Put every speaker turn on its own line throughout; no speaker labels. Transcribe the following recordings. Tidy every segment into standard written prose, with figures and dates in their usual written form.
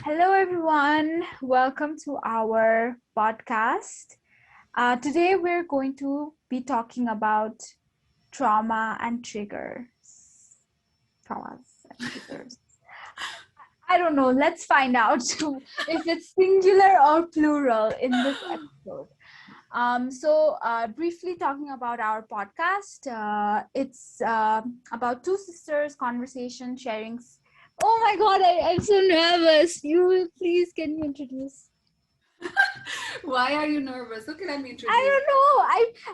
Hello, everyone. Welcome to our podcast. Today, we're going to be talking about trauma and triggers. Traumas and triggers. I don't know. Let's find out if it's singular or plural in this episode. Briefly talking about our podcast, it's about two sisters conversation sharing. Oh my god, I'm so nervous. Please, can you introduce?
Why are you nervous? Okay, let me introduce.
I don't know.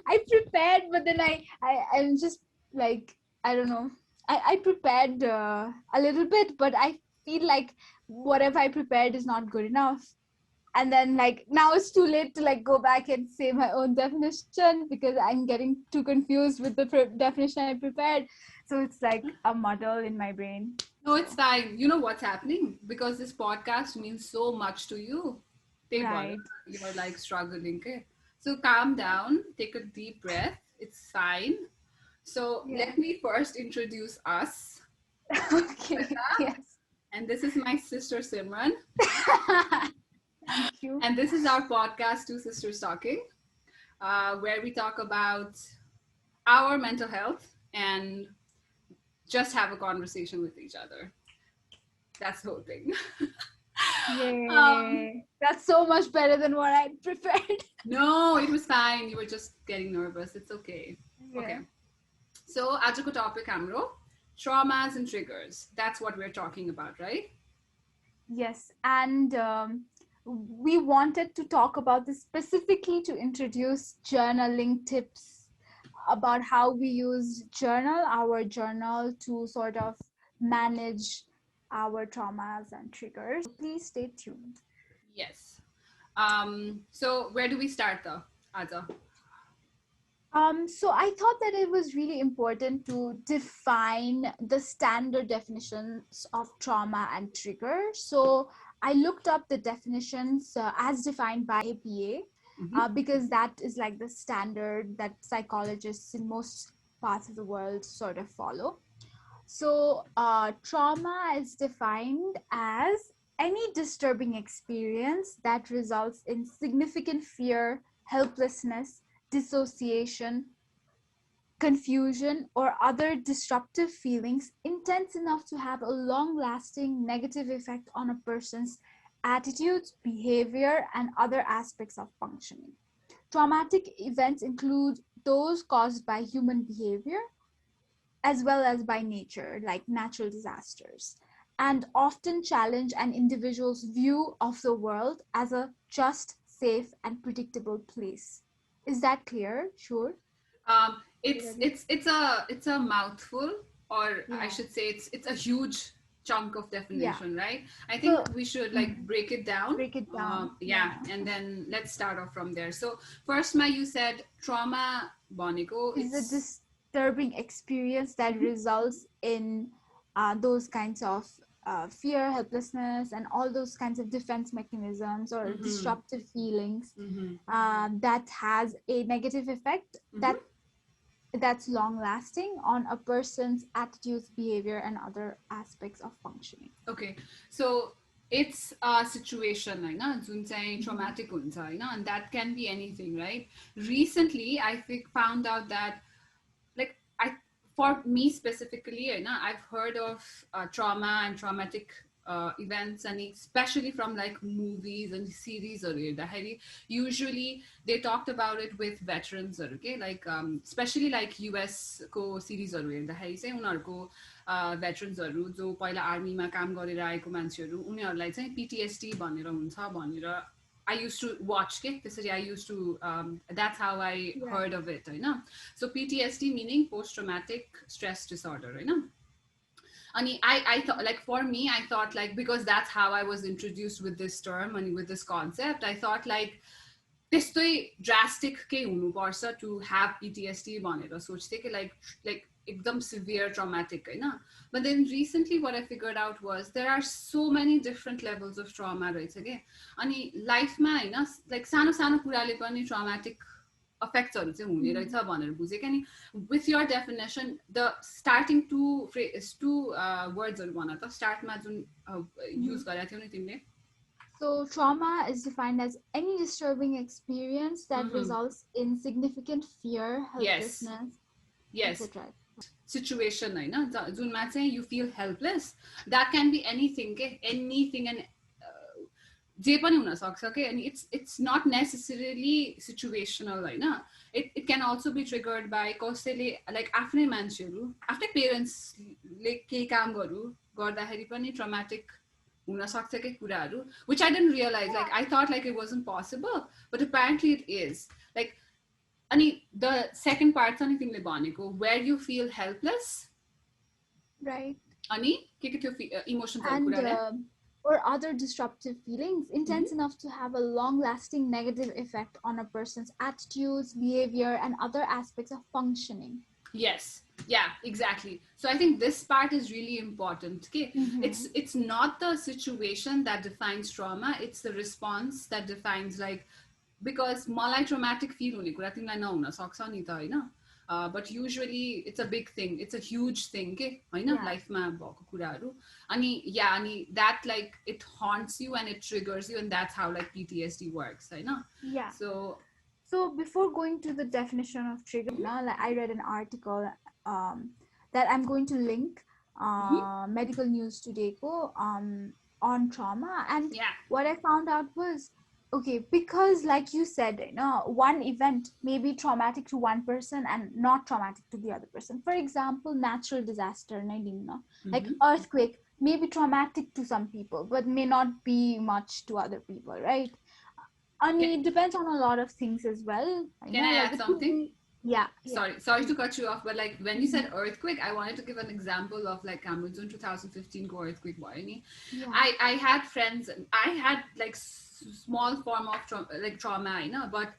I prepared, but then I'm just like, I don't know. I prepared a little bit, but I feel like whatever I prepared is not good enough. And then like now it's too late to like go back and say my own definition because I'm getting too confused with the definition I prepared. So it's like a muddle in my brain.
No, it's fine. You know what's happening? Because this podcast means so much to you.
Right.
You're like struggling. Okay? So calm down, take a deep breath. It's fine. So let me first introduce us.
Okay.
Shweta.
Yes.
And this is my sister Simran.
Thank you.
And this is our podcast, Two Sisters Talking, where we talk about our mental health and just have a conversation with each other. That's the whole thing.
Yay. That's so much better than what I prepared.
No, it was fine. You were just getting nervous. It's okay.
Yeah.
Okay. So, ajako topic hamro, traumas and triggers. That's what we're talking about, right?
Yes, and we wanted to talk about this specifically to introduce journaling tips about how we use our journal to sort of manage our traumas and triggers. Please stay tuned.
Yes. So where do we start though, Aja?
So I thought that it was really important to define the standard definitions of trauma and trigger. So I looked up the definitions as defined by APA. Because that is like the standard that psychologists in most parts of the world sort of follow. So, trauma is defined as any disturbing experience that results in significant fear, helplessness, dissociation, confusion, or other disruptive feelings intense enough to have a long lasting negative effect on a person's attitudes, behavior, and other aspects of functioning. Traumatic events include those caused by human behavior as well as by nature, like natural disasters, and often challenge an individual's view of the world as a just, safe, and predictable place. Is that clear? Sure.
It's a mouthful, or
Yeah.
I should say it's a huge chunk of definition, right? I think we should like break it down.
Break it down.
And then let's start off from there. So first, you said trauma bonico
Is a disturbing experience that results in those kinds of fear, helplessness, and all those kinds of defense mechanisms or disruptive feelings that has a negative effect that's long lasting on a person's attitudes, behavior, and other aspects of functioning.
Okay, so it's a situation like na jun चाहिँ traumatic huncha Hahn, and that can be anything, right? Recently I found out that like for me specifically Hahn, I've heard of trauma and traumatic events, and especially from like movies and series usually they talked about it with veterans, okay, like especially like US को series हेर्दाखेरि चाहिँ उनीहरुको भेटरन्सहरु जो पहिला आर्मीमा काम गरेर आएको मान्छेहरु उनीहरुलाई चाहिँ PTSD भनेर हुन्छ भनेर I used to watch I used to that's how I heard of it, Hahn. So PTSD meaning post traumatic stress disorder, Hahn. And I thought, like, for me, I thought, like, because that's how I was introduced with this term and with this concept, I thought, like, त्यस्तै drastic के हुनुपर्छ to have PTSD भनेर सोच्थे कि like एकदम severe traumatic, Hahn. But then recently what I figured out was there are so many different levels of trauma रहेछ के. अनि लाइफमा हैन like सानो सानो कुराले पनि traumatic effectsहरु चाहिँ हुने रहेछ भनेर बुझेँ नि. With your definition, the starting two wordsहरु भन त, स्टार्टमा जुन युज गरेका थियौ नि तिमीले.
So, trauma is defined as any disturbing experience that
Mm-hmm.
results in significant fear,
Yes.
helplessness,
Yes.
etc.
Situation होइन जुनमा चाहिँ you feel helpless. That can be anything के anything and जे पनि हुन सक्छ के अनि it's not necessarily situational होइन it can also be triggered by कसैले like आफ्नै मान्छेहरू आफ्नै पेरेन्ट्सले केही कामहरू गर्दाखेरि पनि traumatic हुन सक्छ के कुराहरू which I didn't realize, like I thought like it wasn't possible but apparently it is. Like अनि the second part छ नि तिमीले भनेको where you feel helpless
Right.
अनि के थियो इमोसन्सहरू
And
कुरा
or other disruptive feelings intense enough to have a long lasting negative effect on a person's attitudes, behavior, and other aspects of functioning.
Yes, yeah, exactly. So I think this part is really important. Okay, it's not the situation that defines trauma; it's the response that defines, like, because मलाई traumatic feel हुने कुरा तिमीलाई नहुन सक्छ नि त होइन but usually it's a big thing, it's a huge thing के होइन
Yeah.
लाइफमा भएको कुराहरू अनि yeah अनि that like it haunts you and it triggers you and that's how like PTSD works होइन.
Yeah.
So
Before going to the definition of trigger, like I read an article that I'm going to link medical news today ko, on trauma, and
yeah,
what I found out was okay, because like you said, one event may be traumatic to one person and not traumatic to the other person. For example, natural disaster, like earthquake may be traumatic to some people but may not be much to other people, right? And it depends on a lot of things as well.
Can I
Like
add
it could
something?
be, yeah.
Sorry to cut you off, but like when you said earthquake, I wanted to give an example of like Cameroon 2015 ko earthquake भयो नि. I had friends, I had like small form of trauma होइन but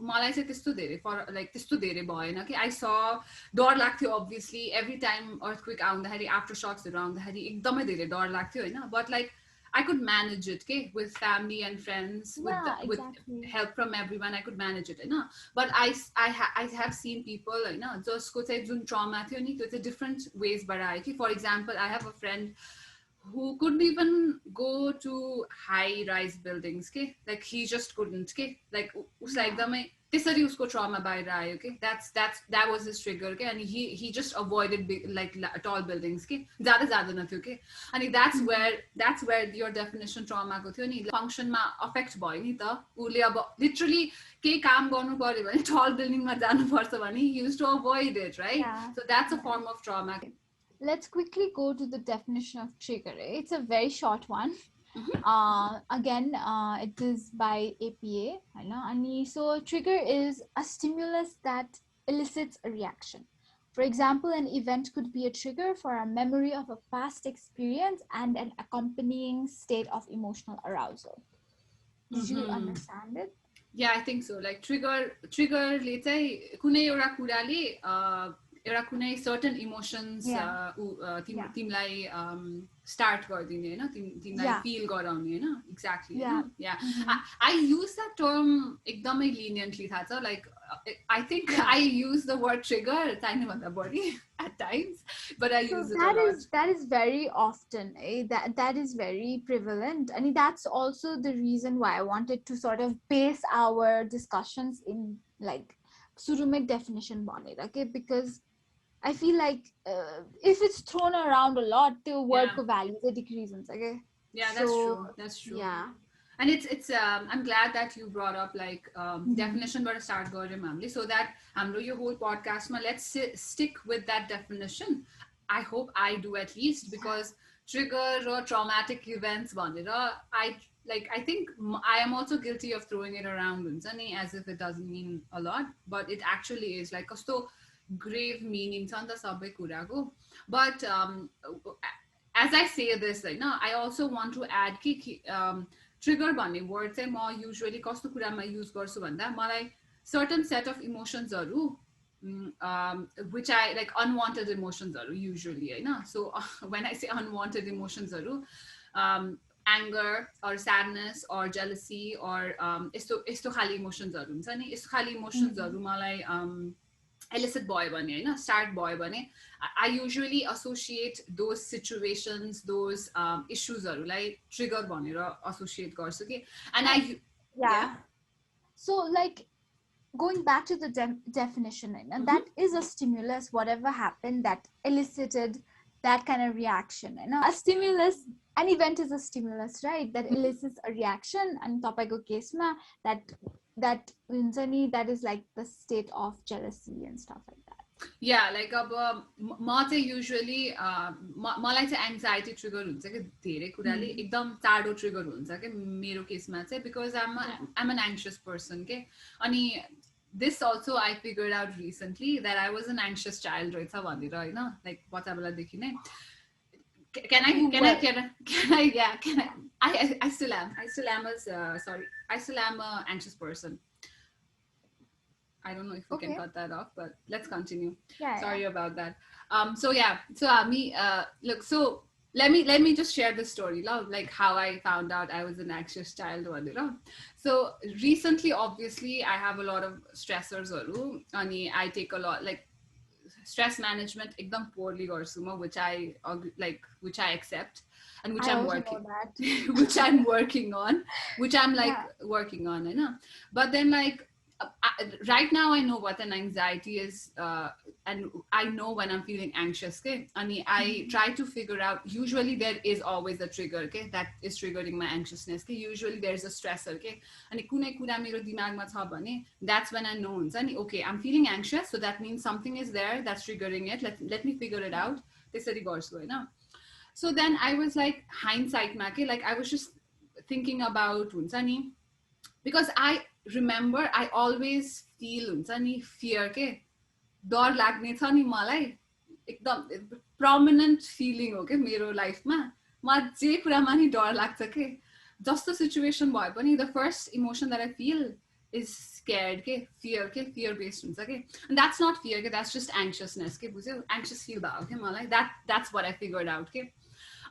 मलाई चाहिँ त्यस्तो धेरै like त्यस्तो धेरै भएन कि I saw डर लाग्थ्यो obviously every time earthquake आउँदाखेरि aftershocks आउँदाखेरि एकदमै धेरै डर लाग्थ्यो होइन but like I could manage it, okay, with family and friends, with help from everyone. I could manage it, होइन. But I have seen people, होइन, जसको चाहिँ जुन trauma थियो नि त्यो चाहिँ different ways बाट आयो कि. For example, I have a friend who couldn't even go to high rise buildings, okay? Like he just couldn't, okay? Like उसलाई एकदमै त्यसरी उसको trauma बाहिर आयो, okay? That was his trigger, okay? And he just avoided big, like tall buildings, okay? ज्यादा जाँदैन थियो, okay? And that's where your definition trauma को थियो नि function मा affect भयो नि त उसले अब literally केही काम गर्नु पर्यो भने tall building मा जानु पर्छ भने he used to avoid it, right? So that's a form of trauma.
Let's quickly go to the definition of trigger. It's a very short one. Again, it is by APA. So, trigger is a stimulus that elicits a reaction. For example, an event could be a trigger for a memory of a past experience and an accompanying state of emotional arousal. Did you understand it?
Yeah, I think so. Like triggerले चाहिँ कुनै एउटा कुराले एउटा कुनै certain emotions तिमीलाई start गरिदिने होइन तिमीलाई feel गराउने होइन exactly. Yeah. I use that term एकदमै leniently थाहा छ. Like I think I use the word trigger चाहिने भन्दा बढी at times, but I use it a lot.
That is very often, that is very prevalent, and that's also the reason why I wanted to sort of base our discussions in like surume definition bonnet, okay? Because I feel like if it's thrown around a lot, the word value decreases, okay?
Yeah, that's true.
Yeah.
And it's I'm glad that you brought up like definition बाट start गर्यौँ हामीले so that हाम्रो यो whole podcast मा let's stick with that definition. I hope I do at least, because trigger or traumatic events भनेर I think I am also guilty of throwing it around हुन्छ नि as if it doesn't mean a lot, but it actually is like कस्तो grave meaning छ नि त सबै कुराको. But as I say this, होइन, I also want to add कि trigger भन्ने word चाहिँ म usually कस्तो कुरामा use गर्छु भन्दा मलाई certain set of emotionsहरू which I like unwanted emotionsहरू usually, होइन. So when I say unwanted emotionsहरू anger or sadness or jealousy or यस्तो खाली emotionsहरू हुन्छ नि, यस्तो खाली emotionsहरू मलाई illicit भयो भने होइन स्टार्ट भयो भने I usually associate those situations, those issuesहरूलाई trigger भनेर associate गर्छु कि and
Uh,
I yeah.
yeah. So like going back to the definition, and
Mm-hmm.
that is a stimulus, whatever happened that elicited that kind of reaction. A stimulus, an event is a stimulus, right? That elicits a reaction, and tapaiको केसमा that that is like the state of jealousy and stuff like that.
Yeah, like अब म चाहिँ usually मलाई चाहिँ anxiety trigger हुन्छ कि धेरै कुराले एकदम चाँडो ट्रिगर हुन्छ कि मेरो केसमा चाहिँ बिकज आइम एन एङ्सियस पर्सन के अनि this also I figured out recently that I was an anxious child रहेछ भनेर होइन लाइक बच्चा बेलादेखि नै I still am a anxious person. I don't know if we can cut that off, but let's continue. Sorry about that. Look, so let me just share the story, like how I found out I was an anxious child. So recently, obviously, I have a lot of stressors, and I take a lot, like stress management ekdam poorly garchu ma, which I accept and which I'm working which I'm working on, which I'm like working on, you know. But then like right now I know what an anxiety is, and I know when I'm feeling anxious, okay? And I try to figure out, usually there is always a trigger, okay, that is triggering my anxiousness, okay? Usually there's a stressor, okay? And kunai kura mero dimagma cha bhane, that's when I know, okay, I'm feeling anxious, so that means something is there that's triggering it. Let me figure it out. त्यसरी गर्छु हैन. So then I was like hindsight ma ke, like I was just thinking about हुन्छ नि, because I remember I always feel हुन्छ नि fear के, डर लाग्ने छ नि मलाई एकदम prominent feeling हो के मेरो लाइफमा. म जे कुरामा नि डर लाग्छ के, जस्तो सिचुएसन भए पनि the first emotion that I feel is scared के, fear based हुन्छ के. And that's not fear के, that's just anxiousness के, बुझ्यौ? Anxious feel भयो के मलाई. That's what I figured out के.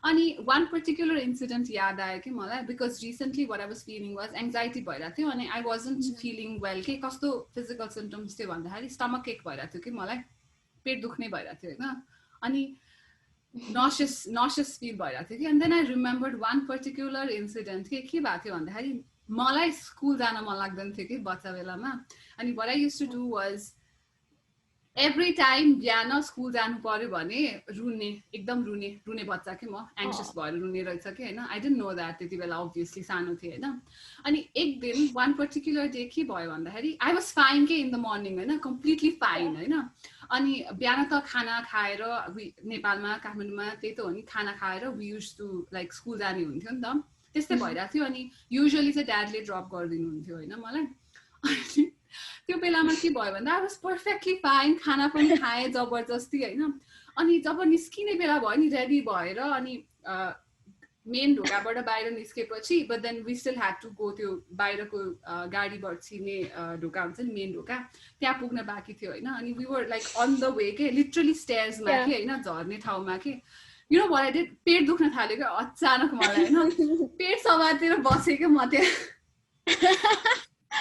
अनि one particular incident याद आयो कि मलाई, because recently what I was feeling was anxiety भइरहेको थियो अनि I wasn't feeling well के. कस्तो physical symptoms थियो भन्दाखेरि stomach ache भइरहेको थियो कि मलाई, पेट दुख्ने भइरहेको थियो हैन, अनि nauseous feel भइरहेको थियो कि. And then I remembered one particular incident के भएको थियो भन्दाखेरि मलाई स्कुल जान मन लाग्दैन थियो कि बच्चा बेलामा. अनि what I used to do was every time Bihan school जानु पर्यो भने रुने, एकदम रुने बच्चा के म, एङ्सियस भएर रुने रहेछ कि हैन. आई डिडन्ट नो द्याट त्यति बेला, अब्भियसली सानो थिएँ हैन. अनि एक दिन वान पर्टिकुलर डे के भयो भन्दाखेरि आई वाज फाइन के इन द मर्निङ हैन, कम्प्लिटली फाइन हैन. अनि बिहान त खाना खाएर, नेपालमा काठमाडौँमा त्यही त हो नि, खाना खाएर we use to like school जाने हुन्थ्यो नि त, त्यस्तै भइरहेको थियो. अनि युजुअली चाहिँ ड्याडले ड्रप गरिदिनु हुन्थ्यो हैन मलाई. त्यो बेलामा के भयो भन्दा आई वाज पर्फेक्टली फाइन, खाना पनि खाएँ जबरजस्ती हैन. अनि जब निस्किने बेला भयो नि, रेडी भएर अनि मेन ढोकाबाट बाहिर निस्केपछि, but then we still had to go, त्यो बाहिरको गाडीबाट छिर्ने ढोका हुन्छ नि, मेन ढोका, त्यहाँ पुग्न बाँकी थियो हैन. अनि we were like on the way के, लिटरली स्टेयर्समा के हैन, झर्ने ठाउँमा के. You know what I did, पेट दुख्न थाल्यो क्या अचानक मलाई हैन. पेट समातेर बसेँ क्या म त्यहाँ.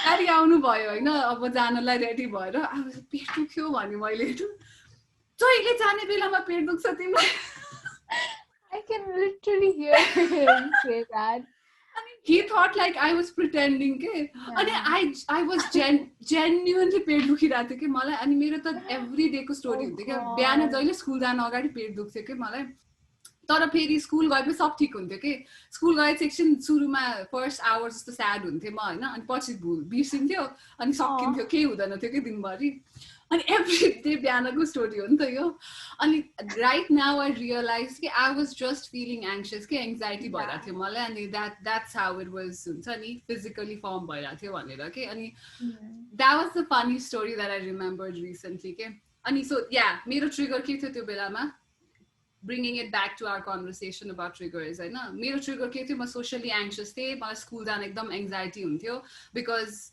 गाडी आउनु भयो हैन, अब जानलाई रेडी भएर पेट दुख्यो भने मैले जहिले जाने बेलामा पेट दुख्छ तिमीलाई.
I can literally hear him say that.
He thought like I was pretending के. अनि I was genuinely पेट दुखिरहेको थियो कि मलाई. अनि मेरो त एभ्री डे को स्टोरी हुन्थ्यो क्या, बिहान जहिले स्कुल जान अगाडि पेट दुख्थ्यो कि मलाई. तर फेरि स्कुल गएपछि सब ठिक हुन्थ्यो कि. स्कुल गए सेक्सन सुरुमा फर्स्ट आवर जस्तो स्याड हुन्थ्यो म हैन, अनि पछि बिर्सिन्थ्यो अनि सकिन्थ्यो, केही हुँदैन थियो कि दिनभरि. अनि एभ्री डे बिहानको स्टोरी हो नि त यो. अनि राइट नाउ आई रियलाइज कि I was just feeling anxious कि, एङ्जाइटी भइरहेको थियो मलाई. अनि द्याट्स हाउ इट वाज हुन्छ नि, फिजिकली फर्म भइरहेको थियो भनेर के. अनि that was the funny story that I remembered recently के. अनि सो या मेरो ट्रिगर के थियो त्यो बेलामा, bringing it back to our conversation about triggers हैन. मेरो ट्रिगर के थियो, म सोशली एङ्सियस थिएँ, मलाई स्कुल जान एकदम एङ्जाइटी हुन्थ्यो बिकज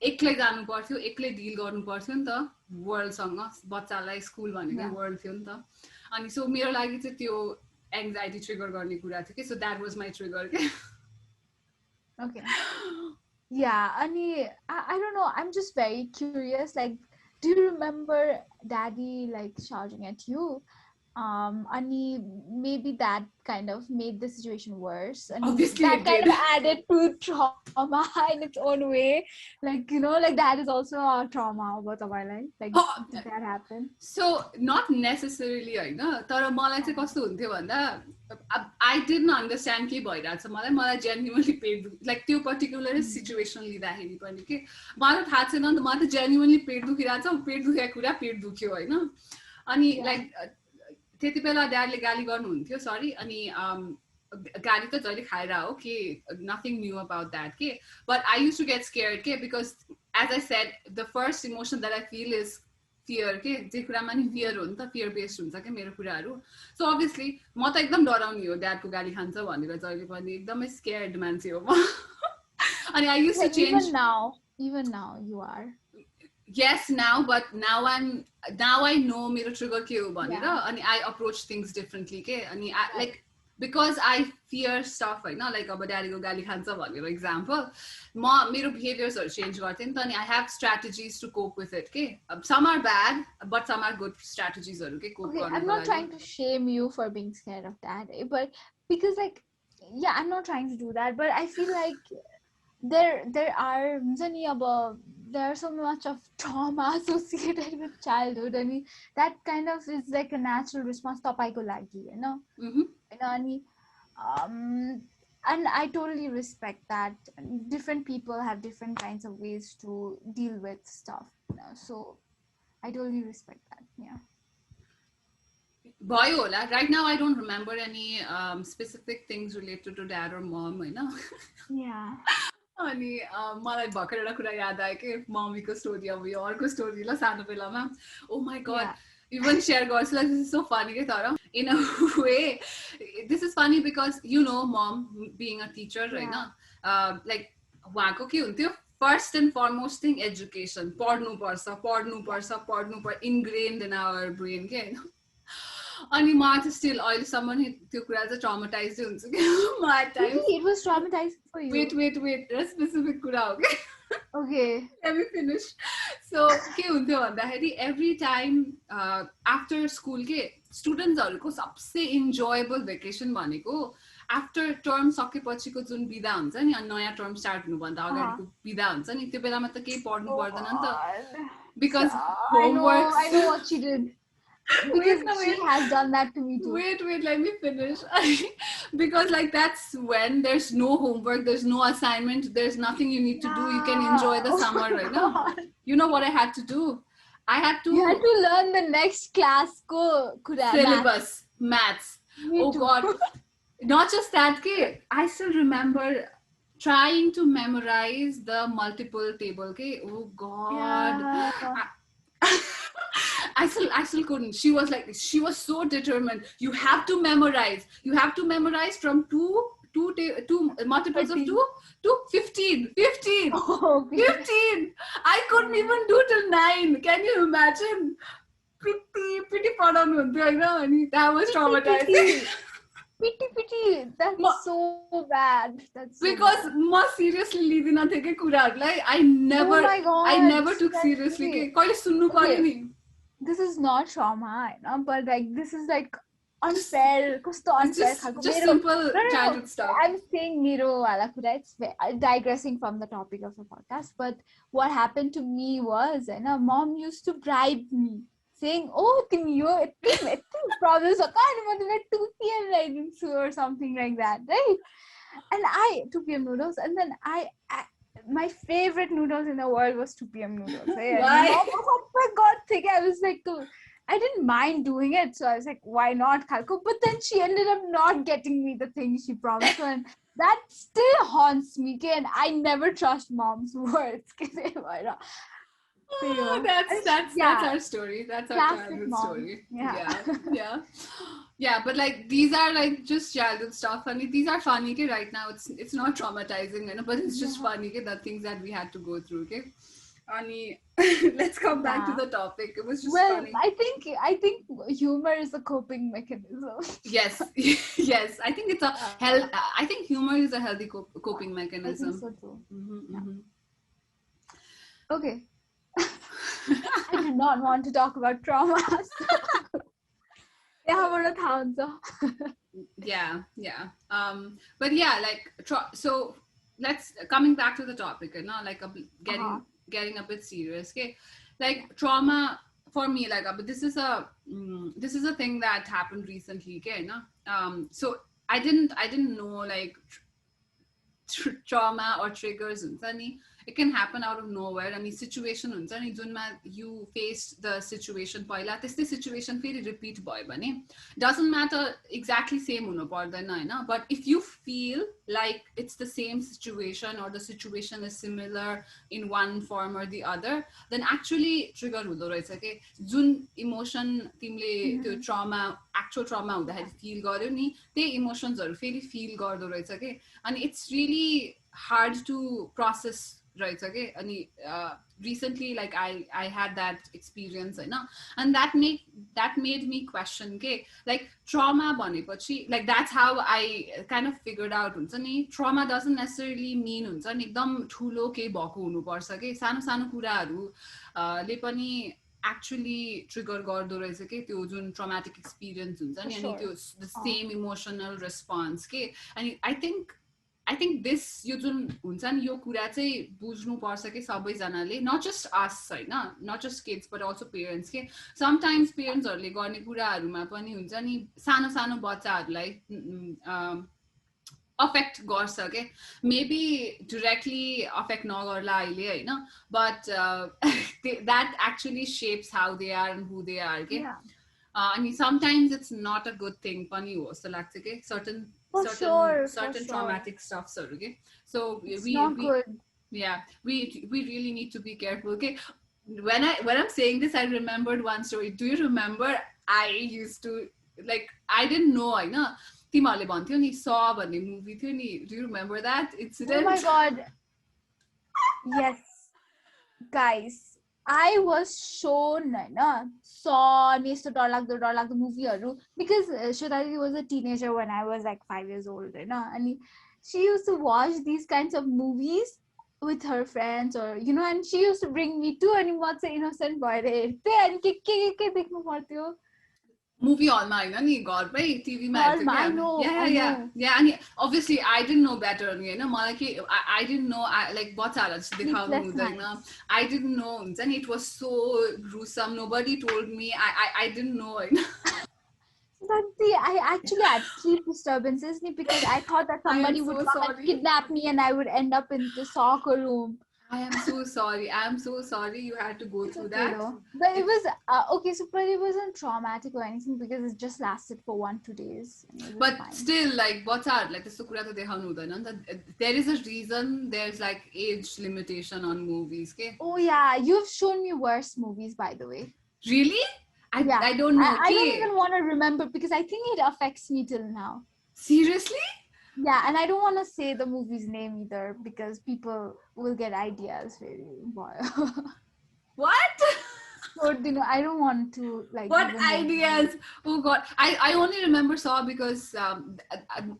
एक्लै जानु पर्थ्यो, एक्लै डिल गर्नु पर्थ्यो नि त वर्ल्डसँग. बच्चालाई स्कुल भनेको वर्ल्ड थियो नि त. अनि सो मेरो लागि चाहिँ त्यो एङ्जाइटी ट्रिगर गर्ने कुरा थियो कि. So that was my trigger के.
Okay. Yeah, अनि I don't know, I'm just very curious, like do you remember daddy like shouting at you? And maybe that kind of made the situation worse, and
Obviously
that
it
kind
did.
of added to trauma in its own way. Like, like that is also a trauma about the life. Like,
Oh,
did that happen?
So nut necessarily होइन तर मलाई चाहिँ
Uh,
कस्तो हुन्थ्यो भन्दा I did न understand के भइरहेको छ मलाई मलाई जेन्युनली पेट लाइक त्यो पर्टिकुलर
mm,
सिचुएसन लिँदाखेरि पनि के मलाई थाहा छैन नि त मलाई त जेन्युनली पेट दुखिरहेको छ पेट दुखेको कुरा पेट दुख्यो होइन अनि
yeah.
लाइक त्यति बेला ड्याडले गाली गर्नुहुन्थ्यो सरी अनि गाली त जहिले खाएर हो कि नथिङ न्यू अबाउट द्याट के but I used to get scared के because as I said the first emotion that I feel is fear के जे कुरामा नि फियर हो नि त फियर बेस्ड हुन्छ क्या मेरो कुराहरू सो अभियसली म त एकदम डराउने हो ड्याडको गाली खान्छ भनेर जहिले पनि एकदमै स्केयर्ड मान्छे हो म अनि I used to
Like
change
even now you are.
yes now but now I know मेरो trigger के हो भनेर
Yeah.
अनि I approach things differently के अनि
Right.
like because I fear stuff होइन like अब ड्याडीको गाली खान्छ भनेर एक्जाम्पल म मेरो बिहेभियर्सहरू चेन्ज गर्थेँ नि त अनि I have strategies to cope with it के some are bad but some are good strategiesहरू के cope
Okay, I'm
गर्नको
not
लागि
trying to shame you for being scared of that, but because like, yeah, I'm not trying to do that, but I feel like there are there are so much of trauma associated with childhood. I mean, that kind of is like a natural response. Tapaiko lagi, अनि and I totally respect that. Different people have different kinds of ways to deal with stuff, so I totally respect that. Yeah.
भयो होला right now I don't remember any specific things related to dad or mom होइन
Yeah.
अनि मलाई भर्खर एउटा कुरा याद आयो कि मम्मीको स्टोरी अब यो अर्को स्टोरी ल सानो बेलामा ओ my god
Yeah.
Even share गर्छु like this is so funny के तर in a way this is funny because you know mom being a teacher होइन
Yeah.
लाइक उहाँको के हुन्थ्यो first and foremost thing education पढ्नुपर्छ इनग्रेन्ड इन आवर ब्रेन के होइन अनि म चाहिँ स्टिल अहिलेसम्म नि त्यो कुरा चाहिँ ट्रमाटाइजै हुन्छ कि म at times
Really, it was traumatizing for you.
Wait र स्पेसिफिक कुरा हो कि
Okay.
let me finish so के हुन्थ्यो भन्दाखेरि एभ्री टाइम आफ्टर स्कुल के स्टुडेन्ट्सहरूको सबसे इन्जोयबल भेकेसन भनेको आफ्टर टर्म सकेपछिको जुन बिदा हुन्छ नि अनि नयाँ टर्म स्टार्ट हुनुभन्दा अगाडिको बिदा हुन्छ नि त्यो बेलामा त केही पढ्नु
Oh
पर्दैन नि त
God.
Because
I know
homework
what she did. Because she has done that to me too.
wait, let me finish. Because like that's when there's no homework, there's no assignment, there's nothing you need to do. You can
Yeah.
enjoy the
Oh
summer
my
right now.
God.
You know what I had to do? I had
You had
to
to learn the next class ko kura math.
syllabus, maths.
Me
Oh
too.
God. Not just that, ke, I still remember trying to memorize the multiple table. Okay? Oh God.
Yeah.
I still couldn't. She was so determined. You have to memorize. You have to memorize from two multiples of
13.
2 to 15. 15.
Okay.
15. I couldn't even do till 9. Can you imagine? Pretty पढाउनु हुन्थ्यो होइन अनि that was traumatizing.
Pity. That's so bad. That's so
Because
bad.
म seriously लिँदिन थिएँ कि कुराहरूलाई I
Oh my
never
God.
took
That's
seriously
really-
कि कहिले सुन्नु पर्यो
Okay.
नि
This is not trauma, but like this is like unfair. Kasto unfair खालको
just
मेरो-
simple
No.
childhood stuff.
I'm saying मेरो वाला कुरा. It's digressing from the topic of the podcast. But what happened to me was, mom used to bribe me, saying, "Oh, तिमी यो यति problems छ कहाँ अनि म तिमीलाई 2 PM ल्याइदिन्छु or something like that, right?" And 2 PM noodles, and then my favorite noodles in the world was 2 PM noodles. Right?
Why?
Oh my God, I was like, I didn't mind doing it, so I was like, why not, Khalko? But then she ended up not getting me the thing she promised, and that still haunts me. And I never trust mom's words.
Oh, that's our story. That's our
Classic
childhood
mom.
story.
Yeah.
Yeah, but like these are like just childhood stuff. I mean, these are funny. Okay, right now it's not traumatizing, but it's just funny. Okay, the things that we had to go through. Okay, Ani, let's come back to the topic. It was just funny.
I think humor is a coping mechanism.
Yes, yes. I think it's a I think humor is a healthy coping mechanism.
I think so too.
Mm-hmm, mm-hmm.
Okay. I do not want to talk about trauma. So त्यहाँबाट थाहा हुन्छ.
Yeah. But yeah, like so let's coming back to the topic, you know, like
Uh-huh.
getting a bit serious. Okay, like trauma for me, like this is a thing that happened recently. Okay, no. So I didn't know like trauma or triggers हुन्छ नि, it can happen out of nowhere. अनि situation हुन्छ नि जुनमा you faced the situation पहिला त्यस्तै situation फेरि repeat भयो भने doesn't matter exactly same हुनु पर्दैन होइन, but if you feel like it's the same situation or the situation is similar in one form or the other, then actually trigger हुँदो रहेछ के जुन इमोसन तिमीले त्यो ट्रमा एक्चुअल ट्रमा हुँदाखेरि fill गर्यो नि त्यही इमोसन्सहरू फेरि फिल गर्दो रहेछ के अनि it's really hard to process रहेछ के अनि recently like I had that experience होइन and that made me question के like trauma भनेपछि like that's how I kind of figured out हुन्छ नि trauma doesn't necessarily mean हुन्छ नि एकदम ठुलो केही भएको हुनुपर्छ के सानो सानो कुराहरू ले पनि एक्चुअली ट्रिगर गर्दो रहेछ कि त्यो जुन ट्रमाटिक एक्सपिरियन्स हुन्छ नि अनि त्यो सेम इमोसनल रेस्पोन्स के अनि आई थिङ्क दिस यो जुन हुन्छ नि यो कुरा चाहिँ बुझ्नुपर्छ कि सबैजनाले नट जस्ट आस होइन not just kids but also parents के समटाइम्स पेरेन्ट्सहरूले गर्ने कुराहरूमा पनि हुन्छ नि सानो सानो बच्चाहरूलाई अफेक्ट गर्छ के मेबी डिरेक्टली अफेक्ट नगर्ला अहिले होइन but that actually shapes how they are and who they are के अनि sometimes it's not a good thing पनि हो जस्तो लाग्छ कि certain traumatic stuffs okay so we really need to be careful okay when I'm saying this I remembered one story do you remember I used to like I didn't know I know तिमीहरूले भन्थ्यो नि स भन्ने movie थियो नि do you remember that incident
oh my god yes guys I was shown होइन saw यस्तो डरलाग्दो मुभीहरू because Shweta was a teenager when I was like 5 years old होइन अनि she used to watch these kinds of movies with her friends or you know and she used to bring me to अनि म चाहिँ innocent भएर हेर्थेँ अनि के देख्नु पर्थ्यो
movie hallमा होइन नि घरमै टिभीमा हेर्थ्यो अनि obviously I didn't know better नि होइन मलाई के I didn't know like बच्चाहरूलाई जस्तो देखाउनु हुँदैन I didn't know हुन्छ नि it was so gruesome nobody told me I didn't know होइन
Santi, I actually had sleep disturbances because I thought that somebody would come and kidnap me and I would end up in the soccer room.
I am so sorry you had to go through that.
But it was okay, so but it wasn't traumatic or anything because it just lasted for 1-2 days.
But fine. Still, like what's hard? Like there is a reason there's like age limitation on movies. Okay?
Oh yeah, you've shown me worse movies by the way.
Really? I don't know.
I don't even want to remember because I think it affects me till now.
Seriously?
Yeah, and I don't want to say the movie's name either because people will get ideas.
What?
So, you know, I don't want to like.
What ideas? Oh God, I only remember Saw because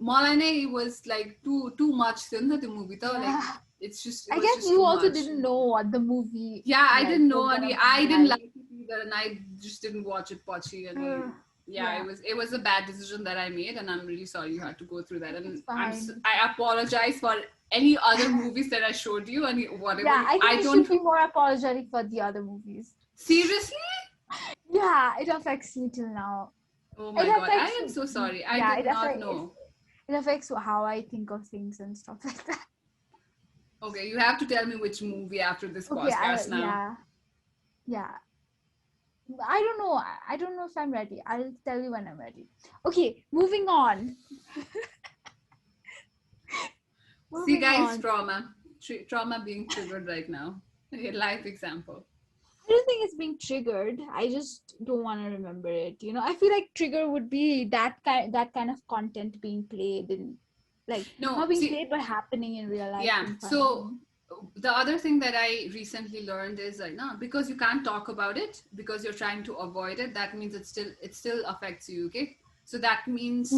Malane was like too much. The movie though, like it's just.
I guess you also didn't know what the movie.
Yeah, I didn't know, and I didn't like it either, and I just didn't watch it. Pochi and. Yeah, it was a bad decision that I made, and I'm really sorry you had to go through that. And I apologize for any other movies that I showed you and whatever.
Yeah, I think you should be more apologetic for the other movies.
Seriously?
Yeah, it affects me till now.
Oh my God, I am so sorry. I did not know.
It affects how I think of things and stuff like that.
Okay, you have to tell me which movie after this podcast now.
Yeah. I don't know. I don't know if I'm ready. I'll tell you when I'm ready. Okay, moving on.
See, guys, trauma being triggered right now. A life example.
I don't think it's being triggered. I just don't want to remember it. You know, I feel like trigger would be that kind of content being played in, like not being played but happening in real life.
Yeah. So. The other thing that I recently learned is because you can't talk about it because you're trying to avoid it, that means it still affects you. Okay, so that means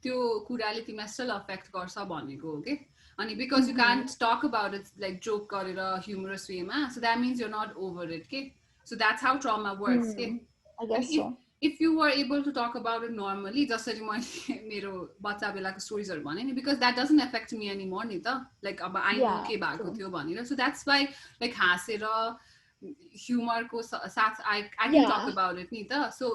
त्यो कुराले तिमीलाई still affect गर्छ भनेको हो कि अनि because you can't talk about it like joke गरेर humorous वेमा so that means you not over it के so that's how trauma works के
I
अनि
guess so.
if you were able to talk about it normally जसरी मैले मेरो बच्चा बेलाको स्टोरिजहरू भने नि because that doesn't effect me any more नि त लाइक अब आई नो
Yeah,
के भएको
true.
थियो भनेर सो द्याट्स वाइ लाइक हाँसेर ह्युमरको साथ आई क्यान टक
Yeah,
अबाउट इट नि त so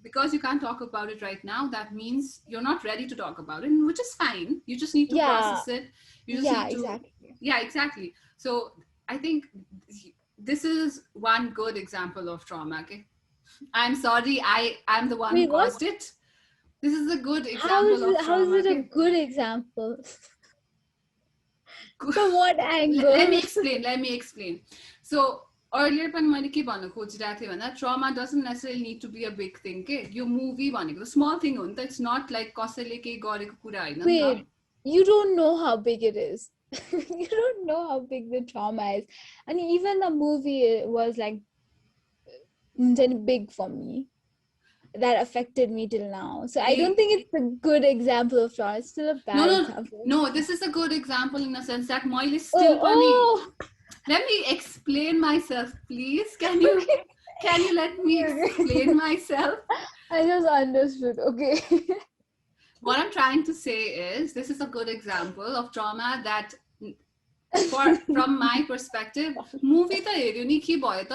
because you can talk about it right now that means you're not ready to talk about it which is fine you just need to
yeah,
process it you just
yeah,
need to
exactly.
yeah exactly so I think this is one good example of trauma okay I'm sorry I'm the one who
Wait, what?
caused it this is a good example of
How is
trauma
it a
okay
good example? From what
let me
angle?
explain so earlier पनि मैले के भन्न खोजिरहेको थिएँ भन्दा trauma doesn't necessarily need to be a big thing के यो movie भनेको small thing हो नि त it's not like कसैले केही गरेको कुरा होइन नि त
Wait, you don't know how big it is. You don't know how big the trauma is. And even the movie was like big for me. That affected me till now. So I don't think it's a good example of trauma. It's still a bad example.
No, this is a good example in the sense that मैले still पनि let me explain myself please can you let me explain myself
I just understood. Okay.
what I'm trying to say is this is a good example of trauma that from my perspective movie त हेर्यो नि के भयो त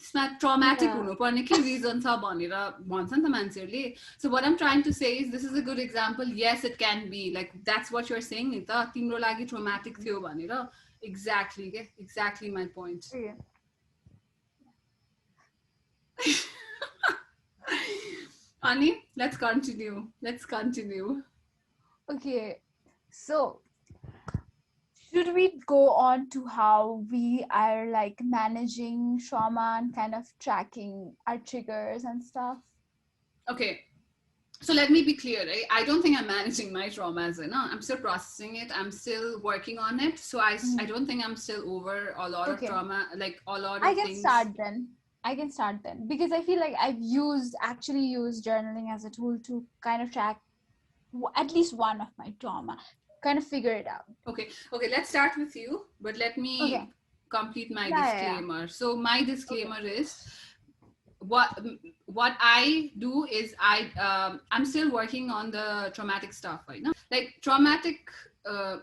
त्यसमा traumatic हुनुपर्ने के region छ भनेर भन्छ नि त मान्छेहरूले सो what I'm trying to say is this is a good example yes it can be like that's what you're saying नि त तिम्रो लागि ट्रमाटिक थियो भनेर exactly my point Ani let's continue
okay so should we go on to how we are like managing trauma and kind of tracking our triggers and stuff?
Okay. So let me be clear, right? I don't think I'm managing my traumas, you know. I'm still processing it. I'm still working on it. So I don't think I'm still over a lot of trauma, like a lot of things.
I can start then because I feel like I've actually used journaling as a tool to kind of track at least one of my trauma. Kind of figure it out.
Okay, let's start with you, but let me complete my disclaimer. Yeah. So my disclaimer is what I do is I'm still working on the traumatic stuff right now. Like traumatic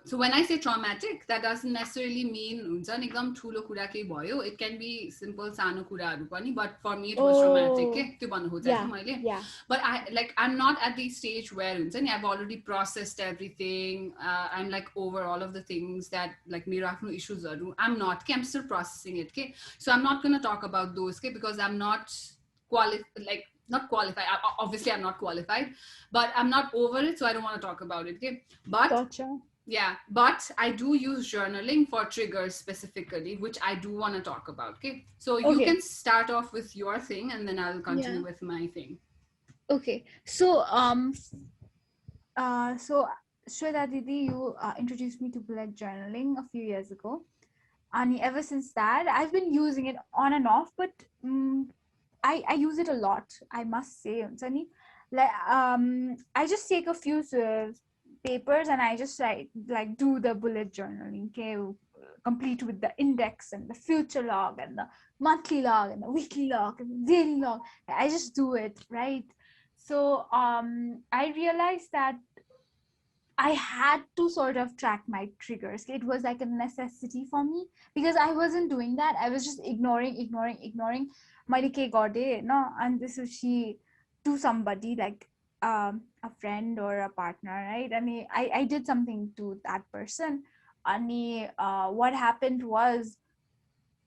so when I say traumatic that doesn't necessarily mean हुन्छ नि एकदम ठुलो कुरा केही भयो it can be simple सानो कुराहरू पनि but for me it was traumatic के त्यो भन्नु खोजेको मैले but I'm not at the stage where हुन्छ नि I've already processed everything I'm like over all of the things that like मेरो आफ्नो issuesहरू I'm not के I'm still processing it के so I'm not going to talk about those के because I'm not not qualified obviously I'm not qualified but I'm not over it so I don't want to talk about it okay but
gotcha.
Yeah, but I do use journaling for triggers specifically, which I do want to talk about. Okay, so you can start off with your thing, and then I'll continue with my thing.
Okay, so Shweta Didi, you introduced me to bullet journaling a few years ago, and ever since that, I've been using it on and off, but I use it a lot. I must say, like I just take a few papers and I just like do the bullet journaling, okay, complete with the index and the future log and the monthly log and the weekly log and the daily log. I just do it, right? So I realized that I had to sort of track my triggers. It was like a necessity for me because I wasn't doing that. I was just ignoring my no, and this is she to somebody like a friend or a partner, right? I mean, I did something to that person. And what happened was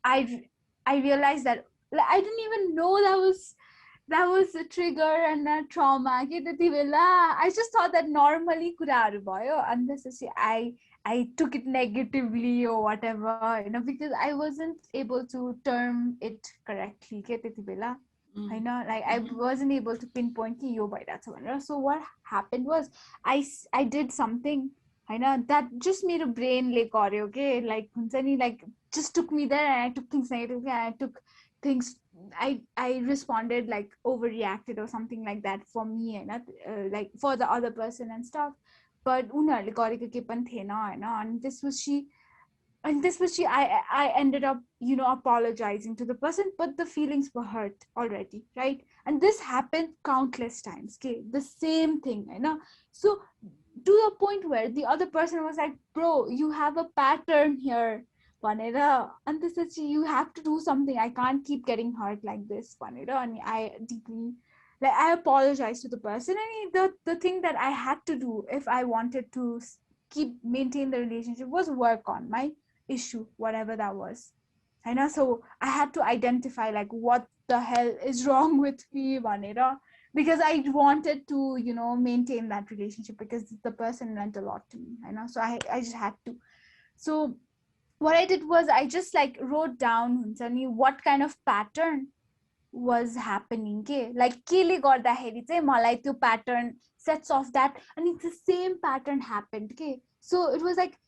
I realized that I didn't even know that was a trigger and a trauma. I just thought that normally and this is I took it negatively or whatever, because I wasn't able to term it correctly. I know, like I wasn't able to pinpoint yo by that one. So what happened was I did something, I know, that just made a brain okay, like just took me there and I took things negatively and I took things I responded like overreacted or something like that for me and like for the other person and stuff. But उनीहरूले गरेको के पनि थिएन हैन अनि त्यसपछि I ended up apologizing to the person, but the feelings were hurt already, right? And this happened countless times, okay, the same thing, so to the point where the other person was like, bro, you have a pattern here, Vanera, and this is, you have to do something. I can't keep getting hurt like this, Vanera. And I deeply, like, I apologize to the person. And the thing that I had to do if I wanted to keep maintain the relationship was work on my issue, whatever that was. I know. So I had to identify like what the hell is wrong with me, Vanera, because I wanted to, maintain that relationship because the person meant a lot to me. I know. So I just had to. So what I did was I just like wrote down what kind of pattern was happening, के like केले गर्दाखेरि चाहिँ मलाई त्यो pattern sets off that, and it's the same pattern happened, के so it was like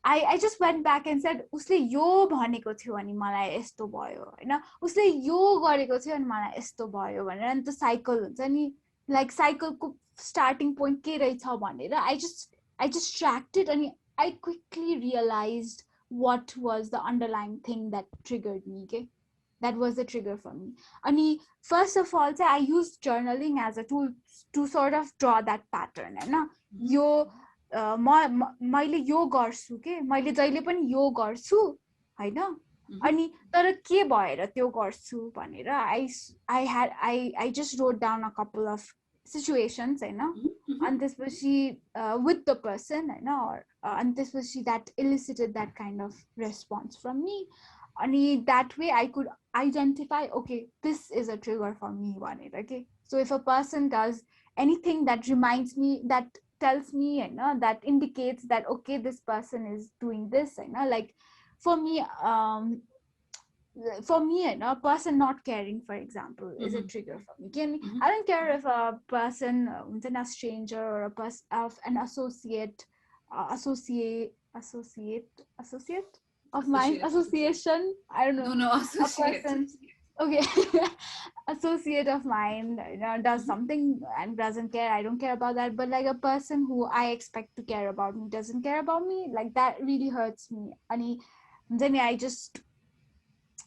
I just went back and said उसले यो भनेको थियो अनि मलाई यस्तो भयो हैन, उसले यो गरेको थियो अनि मलाई यस्तो भयो भनेर, अनि त साइकल हुन्छ नि, like साइकलको starting point के रहेछ भनेर I just tracked it, and I quickly realized what was the underlying thing that triggered me, okay? That was the trigger for me. And first of all, I used journaling as a tool to sort of draw that pattern. यो मैले यो गर्छु के, मैले जहिले पनि यो गर्छु हैन, अनि तर के भएर त्यो गर्छु भनेर I just wrote down a couple of situations Hahn, and त्यसपछि with the person Hahn, and त्यसपछि that elicited that kind of response from me. And that way I could identify, okay, this is a trigger for me, okay? So if a person does anything that reminds me, that tells me, that indicates that, okay, this person is doing this, like for me, a person not caring, for example, is a trigger for me. I don't care if a person, a stranger or a person of an associate of mine, association, I don't know,
no, associate.
a person, okay, associate of mine, does something and doesn't care, I don't care about that. But like a person who I expect to care about me doesn't care about me, like that really hurts me. And then I just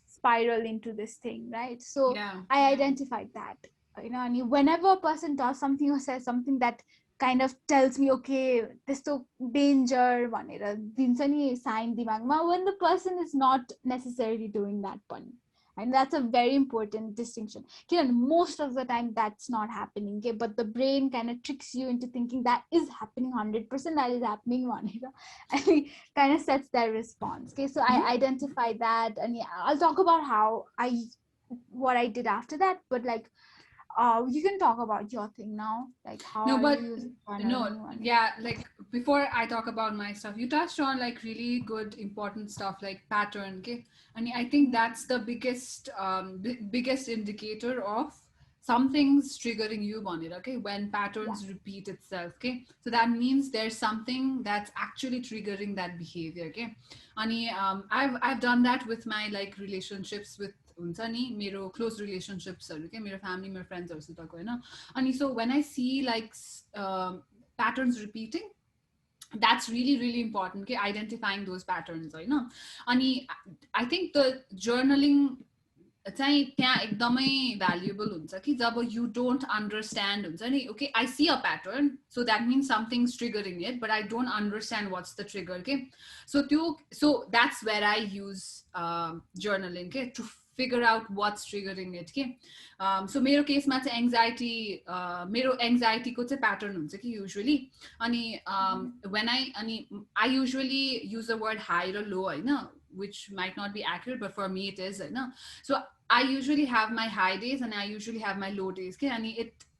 spiral into this thing, right? So I identified that, and whenever a person does something or says something that kind of tells me, okay, त्यस्तो danger भनेर दिन्छ नि sign दिमागमा, when the person is not necessarily doing that पनि, and that's a very important distinction. Most of the time that's not happening, okay? But the brain kind of tricks you into thinking that is happening, 100% that is happening, and it kind of sets their response, okay? So I identify that, and I'll talk about what I did after that. But like you can talk about your thing now, like how
like before I talk about my stuff, you touched on like really good important stuff like pattern, okay? And I think that's the biggest indicator of something's triggering you, Bonita, okay? When patterns repeat itself, okay? So that means there's something that's actually triggering that behavior, okay? And I've done that with my like relationships with हुन्छ नि मेरो close रिलेसनसिप्सहरू के मेरो family मेरो फ्रेन्ड्सहरूसितको होइन. अनि so when I see like patterns repeating, that's really really important, okay? Identifying those patterns, होइन. अनि I think the journaling चाहिँ त्यहाँ एकदमै भ्यालुएबल हुन्छ कि जब you don't understand हुन्छ नि, okay, I see a pattern, so that means something's triggering it, but I don't understand what's the trigger, okay? So that's where I use journaling, okay, to figure out what's triggering it, okay? So मेरो केसमा चाहिँ मेरो एङ्जाइटीको चाहिँ pattern हुन्छ कि usually. अनि when I usually use the word high raw low, होइन, which might not be accurate, but for me it is, होइन. So I usually have my high days and I usually have my low days, okay? And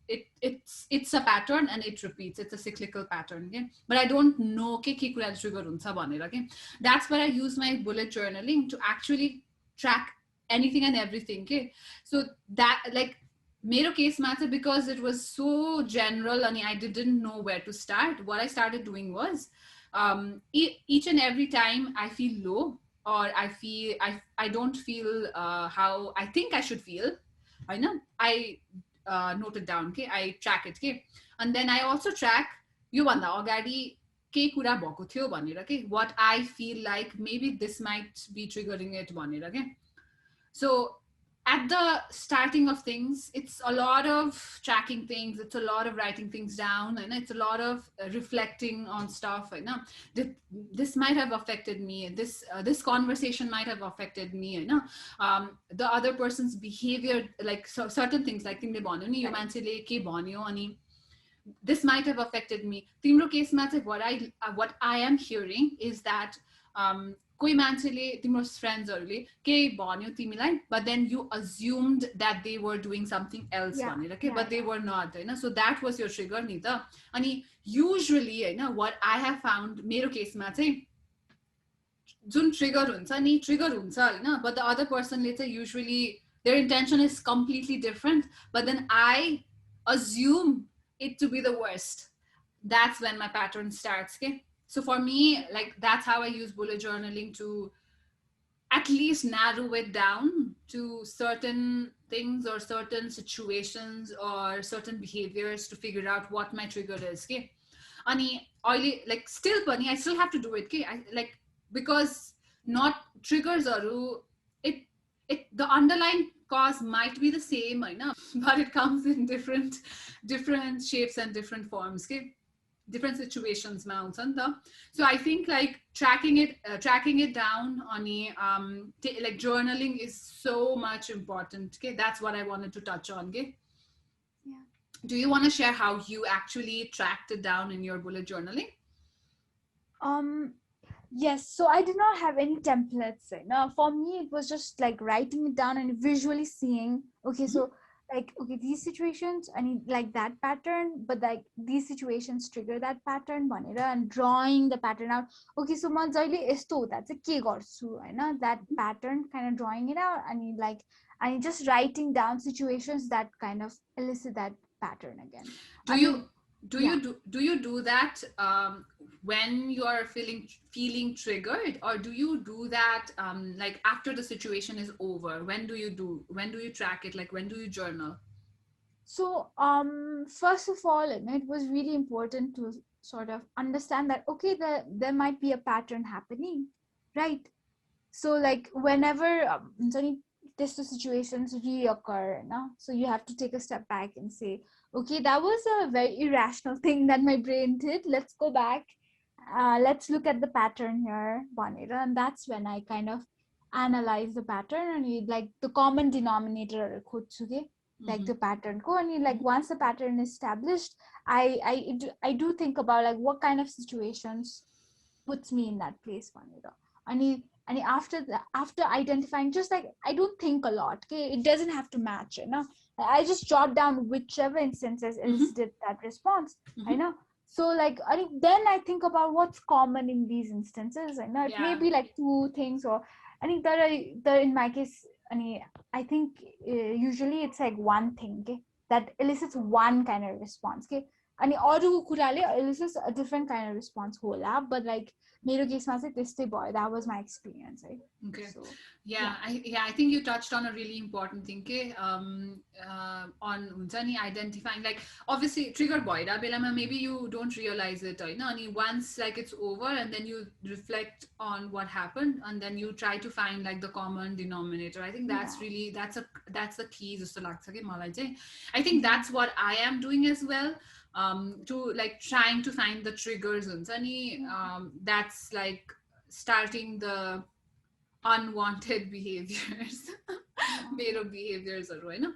it's a pattern and it repeats. It's a cyclical pattern, okay? But I don't know के कुरा trigger हुन्छ भनेर, okay? That's where I use my bullet journaling to actually track anything and everything, okay? So that like मेरो केसमा चाहिँ because it was so general and I didn't know where to start, what I started doing was each and every time I feel low, or I don't feel how I think I should feel, I note it down, okay, I track it, okay, and then I also track यो भन्दा अगाडि के कुरा भएको थियो भनेर के what I feel like maybe this might be triggering it भनेर के so at the starting of things, it's a lot of tracking things, it's a lot of writing things down, and it's a lot of reflecting on stuff. This might have affected me. This conversation might have affected me. The other person's behavior, like certain things, like तिमीले भन्यो नि यो मान्छेले के भन्यो अनि this might have affected me. तिम्रो केसमा चाहिँ what I am hearing is that कोही मान्छेले तिम्रो फ्रेन्ड्सहरूले केही भन्यो तिमीलाई but then you assumed that they were doing something else भनेर के but they were not होइन so that was your trigger नि त अनि usually होइन what I have found मेरो केसमा चाहिँ जुन ट्रिगर हुन्छ नि ट्रिगर हुन्छ होइन but the other personले चाहिँ usually their intention is completely different but then I assume it to be the worst. That's when my pattern starts, okay? So for me, like that's how I use bullet journaling to at least narrow it down to certain things or certain situations or certain behaviors to figure out what my trigger is, okay? Ani oily like still bunny, I still have to do it, okay? I like because not triggers are it the underlying cause might be the same, I know, but it comes in different shapes and different forms, okay? Different situations mounts and so I think like tracking it down on a like journaling is so much important, okay? That's what I wanted to touch on, okay?
Yeah.
Do you want to share how you actually tracked it down in your bullet journaling?
Yes, so I did not have any templates. No, for me, it was just like writing it down and visually seeing. Okay, so like okay, these situations I need like that pattern, but like these situations trigger that pattern, भनेर and drawing the pattern out. Okay, so म जहिले यस्तो हुँदा चाहिँ के गर्छु हैन that pattern kind of drawing it out and just writing down situations that kind of elicit that pattern again.
Do you do that when you are feeling triggered, or do you do that like after the situation is over? When do you track it? Like when do you journal?
So first of all, it was really important to sort of understand that okay, there might be a pattern happening, right? So like whenever test situations reoccur, so you have to take a step back and say, okay, that was a very irrational thing that my brain did. Let's go back. Let's look at the pattern here, Bonita. And that's when I kind of analyze the pattern and you like the common denominator, like the pattern. And like once the pattern is established, I do think about like what kind of situations puts me in that place, Bonita. And after identifying, just like I don't think a lot, okay, it doesn't have to match, I just jot down whichever instances elicited that response, I know. So like then I think about what's common in these instances, I know it may be like two things, or I think that in my case I think usually it's like one thing, okay, that elicits one kind of response, okay, अनि अरूको कुराले elicits a different kind of response होला, but like मेरो केसमा चाहिँ त्यस्तै भयो. That was my experience, right?
Okay. So, I think you touched on a really important thing, okay? On हुन्छ नि identifying, like obviously trigger भइरा बेलामा maybe you don't realize it, होइन? अनि once like it's over and then you reflect on what happened and then you try to find like the common denominator. I think that's really that's the key जस्तो लाग्छ के मलाई चाहिँ. I think that's what I am doing as well. To like trying to find the triggers हुन्छ नि that's like starting the unwanted behaviors मेरो behaviorsहरू होइन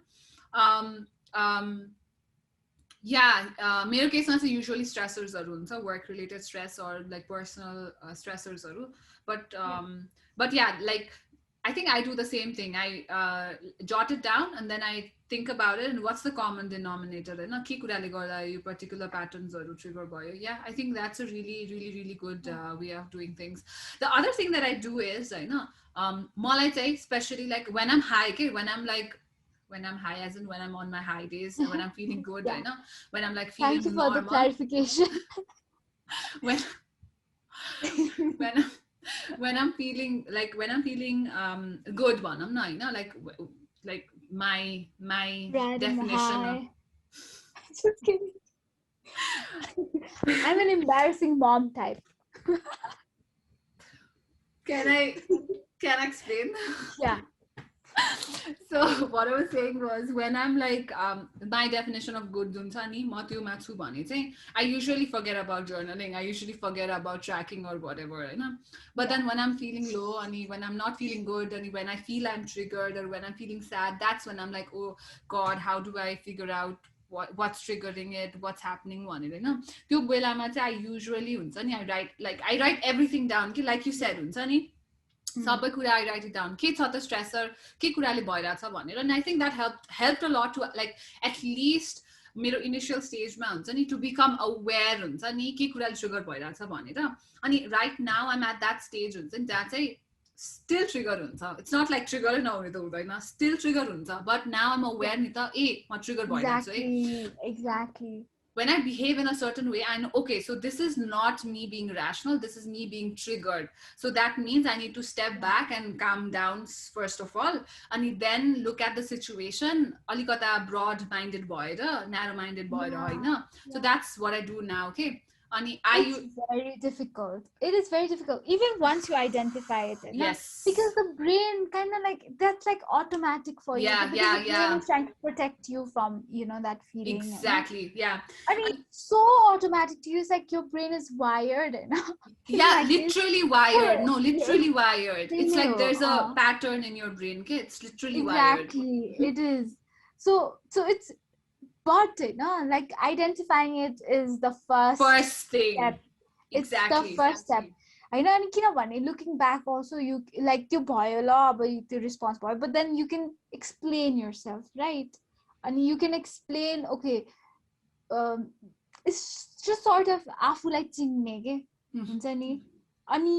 मेरो केसमा चाहिँ usually stressors हुन्छ, work related stress or like personal stressors, but yeah, like I think I do the same thing. I jot it down and then I think about it and what's the common denominator, होइन के कुराले गर्दा यो particular patternsहरू trigger भयो. Yeah, I think that's a really good way of doing things. The other thing that I do is होइन मलाई चाहिँ especially like when I'm high, okay, when I'm high as in when I'm on my high days, when I'm feeling good, होइन when I'm like feeling
Thank you
normal.
for the clarification.
when when I'm feeling good one, I'm not, you know, like my
Riding
definition of
high. Just kidding. I'm an embarrassing mom type.
can I can I explain?
Yeah.
So what I was saying was when I'm like my definition of good dunsani matyu matsu bhane चाहिँ I usually forget about journaling. I usually forget about tracking or whatever, you know. But
Yeah.
then when I'm feeling low and when I'm not feeling good and when I feel I'm triggered or when I'm feeling sad, that's when I'm like, oh God, how do I figure out what's triggering it, what's happening भनेर हैन त्यो बेलामा चाहिँ I usually हुन्छ नि I write everything down कि like you said हुन्छ नि
Mm.
सबै कुरा आई राइट इट डाउन के छ त स्ट्रेसर के कुराले भइरहेछ भनेर and I think that help a lot to like at least मेरो इनिसियल स्टेजमा हुन्छ नि टु बिकम अवेर हुन्छ नि के कुराले ट्रिगर भइरहेछ भनेर अनि राइट नाउ आइम एट द्याट स्टेज हुन्छ नि जहाँ चाहिँ स्टिल ट्रिगर हुन्छ इट्स नट लाइक ट्रिगरै नहुने त हुँदैन स्टिल ट्रिगर हुन्छ बट नाउ आम
Yeah.
अवेर नि त ए म ट्रिगर भइरहेको छु है
Exactly.
when I behave in a certain way, I know, okay, so this is not me being rational, this is me being triggered. So that means I need to step
Yeah.
back and calm down, first of all, and then look at the situation. Alikata broad minded boy, narrow minded boy,
Yeah.
so
Yeah.
that's what I do now, okay? And
It's
I,
very difficult. It is very difficult, even once you identify it, na? Because
yes.
the brain kind of like that's like automatic for you.
Yeah,
Because
yeah,
the brain
yeah.
is trying to protect you from that feeling, na?
Exactly. Yeah.
I mean, it's so automatic to you. It's like your brain is wired, na? Think
Yeah,
like this.
literally wired. No, literally
Yeah.
wired. It's like there's a pattern in your brain. Okay? It's literally wired.
Exactly, it is. So it's but like identifying it is the first
First thing.
step. It's the
Exactly.
first step. होइन अनि किनभने looking back also you like त्यो भयो ल अब त्यो response भयो but then you can explain yourself right and you can explain okay it's just sort of आफूलाई चिन्ने के हुन्छ नि अनि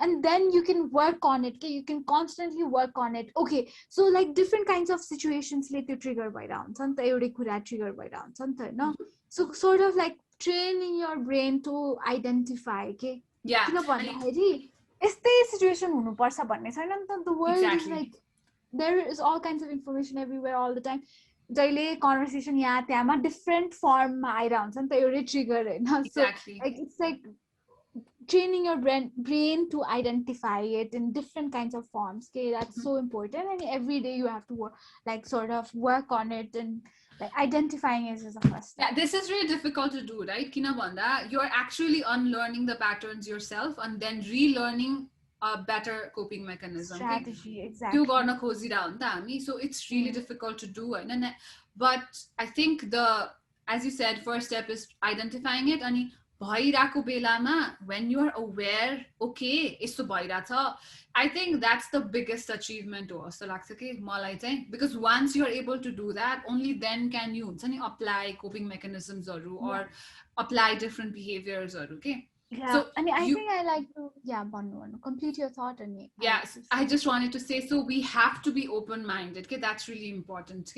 and then you can work on it okay? You can constantly work on it okay so like different kinds of situations ले त्यो trigger भइरहेको हुन्छ नि त एउटै कुरा trigger भइरहेको हुन्छ नि त होइन so sort of like training your brain to identify के किन भन्दाखेरि यस्तै सिचुएसन हुनुपर्छ भन्ने छैन नि त the world is like there is all kinds of information everywhere all the time जहिले कन्भर्सेसन यहाँ त्यहाँमा डिफ्रेन्ट फर्ममा आइरहेको हुन्छ नि त एउटै ट्रिगर होइन so like it's like training your brain to identify it in different kinds of forms okay that's so important and every day you have to work, like sort of work on it and like identifying it is the first step.
Yeah, this is really difficult to do, right? Kina bhanda, you're actually unlearning the patterns yourself and then relearning a better coping mechanism.
Strategy,
okay?
exactly.
त्यो गर्न खोजिरहेको नि त हामी so it's really difficult to do होइन but I think as you said first step is identifying it अनि भइरहेको बेलामा when you are aware okay यस्तो भइरहेछ I think that's the biggest achievement हो जस्तो लाग्छ कि मलाई चाहिँ because once you are able to do that only then can you हुन्छ नि apply coping mechanismsहरू or apply different behaviors okay
yeah so I mean I think I like to complete your thought and
yeah I just wanted to say so we have to be open-minded okay that's really important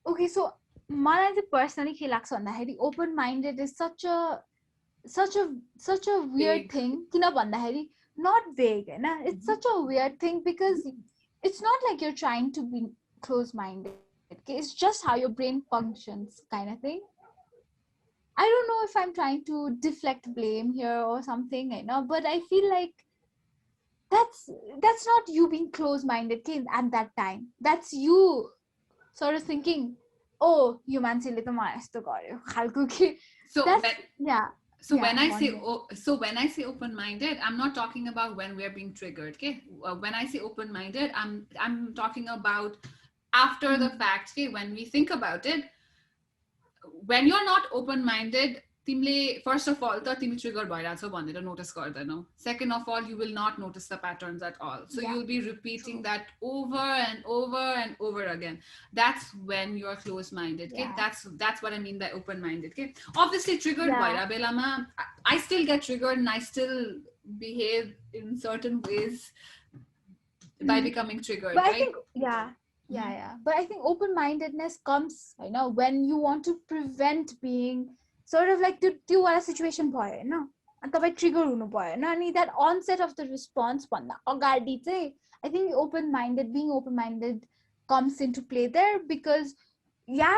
okay so मलाई चाहिँ personally के लाग्छ भन्दाखेरि open minded is such a weird thing किन भन्दाखेरि not vague होइन it's such a weird thing because it's not like you're trying to be close minded okay? It's just how your brain functions kind of thing I don't know if I'm trying to deflect blame here or something but I feel like that's not you being close minded okay, at that time that's you sort of thinking oh यो मान्छेले त मलाई यस्तो गर्यो खालको के
so when I say open minded I'm not talking about when we're being triggered okay when I say open minded I'm talking about after the fact okay when we think about it when you're not open minded तिमीले first of all त तिमी trigger भइरहेछौ भनेर notice गर्दैनौ second of all you will not notice the patterns at all so you'll be repeating that over and over and over again that's when you're close minded okay that's what I mean by open minded okay obviously triggered भइरा बेलामा I still get triggered and I still behave in certain ways by becoming triggered
but
right?
I think yeah but I think open-mindedness comes when you want to prevent being sort of like त्यो वाला situation भयो अनि तपाईँ trigger हुनु भएन अनि that onset of the response भन्दा अगाडि चाहिँ I think being open minded comes into play there because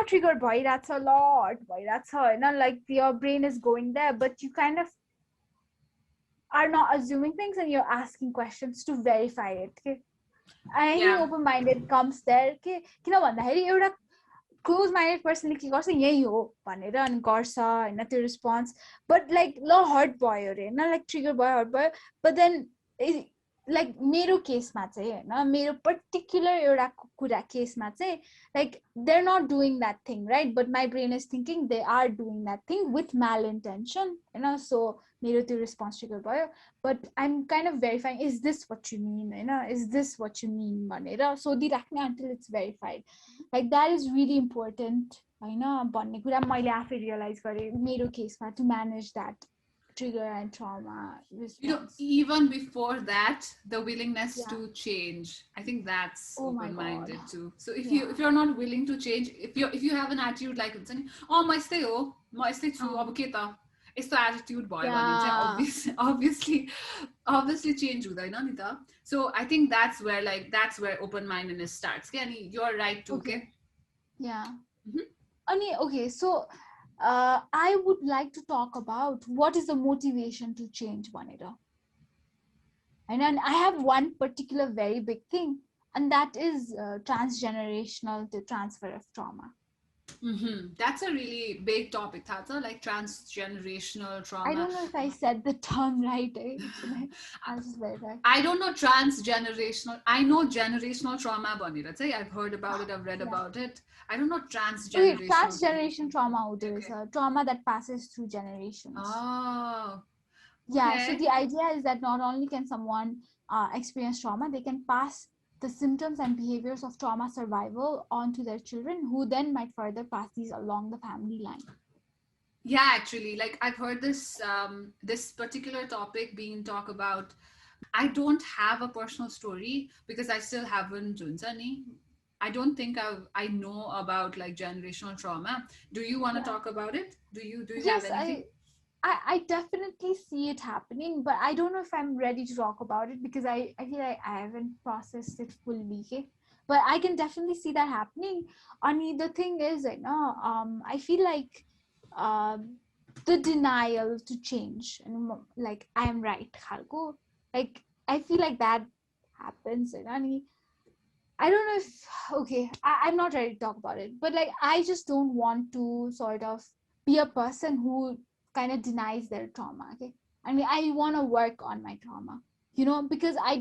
trigger भइरहेछ ल हर्ट भइरहेछ होइन like your brain is going there but you kind of are not assuming things and you're asking questions to verify it. Okay? I think
Yeah.
open-minded comes there. Okay? किन भन्दाखेरि एउटा close minded पर्सनले के गर्छ यही हो भनेर अनि गर्छ होइन त्यो रेस्पोन्स बट लाइक ल हर्ट भयो अरे होइन लाइक ट्रिगर भयो हर्ट भयो बट देन लाइक मेरो केसमा चाहिँ होइन मेरो पर्टिकुलर एउटा कुरा केसमा चाहिँ like they are not doing that thing right but my brain is thinking they are doing that thing with mal intention होइन सो मेरो त्यो रेस्पोन्स ट्रिगर भयो but I'm kind of verifying is this what you mean होइन is this what you mean भनेर सोधिराख्ने until it's verified like that is really important होइन भन्ने कुरा मैले आफै रियलाइज गरेँ मेरो केसमा to manage that trigger and trauma response.
Even before that, the willingness to change, I think that's open-minded too. So if you're not willing to change, if you have an attitude like oh my stay too abuketa it's the attitude boy obviously change hudaina ni ta. So I think that's where open-mindedness starts. Okay, and you're right too. Okay.
Ani okay, so I would like to talk about what is the motivation to change vanera. And I have one particular very big thing, and that is transgenerational the transfer of trauma.
That's a really big topic, Tata, like transgenerational trauma.
I don't know if I said the term right.
I don't know transgenerational. I know generational trauma banera chai. I've heard about it. I've read about it. I don't know transgenerational.
Okay, transgeneration trauma is a trauma that passes through generations.
Oh.
Yeah, so the idea is that not only can someone experience trauma, they can pass the symptoms and behaviors of trauma survival onto their children, who then might further pass these along the family line.
Yeah, actually, like I've heard this particular topic being talked about. I don't have a personal story because I still haven't done any. I don't think I know about like generational trauma. Do you want to talk about it? Do you
yes,
have anything?
I definitely see it happening, but I don't know if I'm ready to talk about it because I feel like I haven't processed it fully. Okay? But I can definitely see that happening. And the thing is, I feel like the denial to change and like I am right, Khalko. Like I feel like that happens. And I don't know if I'm not ready to talk about it, but like I just don't want to sort of be a person who kind of denies their trauma. Okay, I mean I want to work on my trauma, because I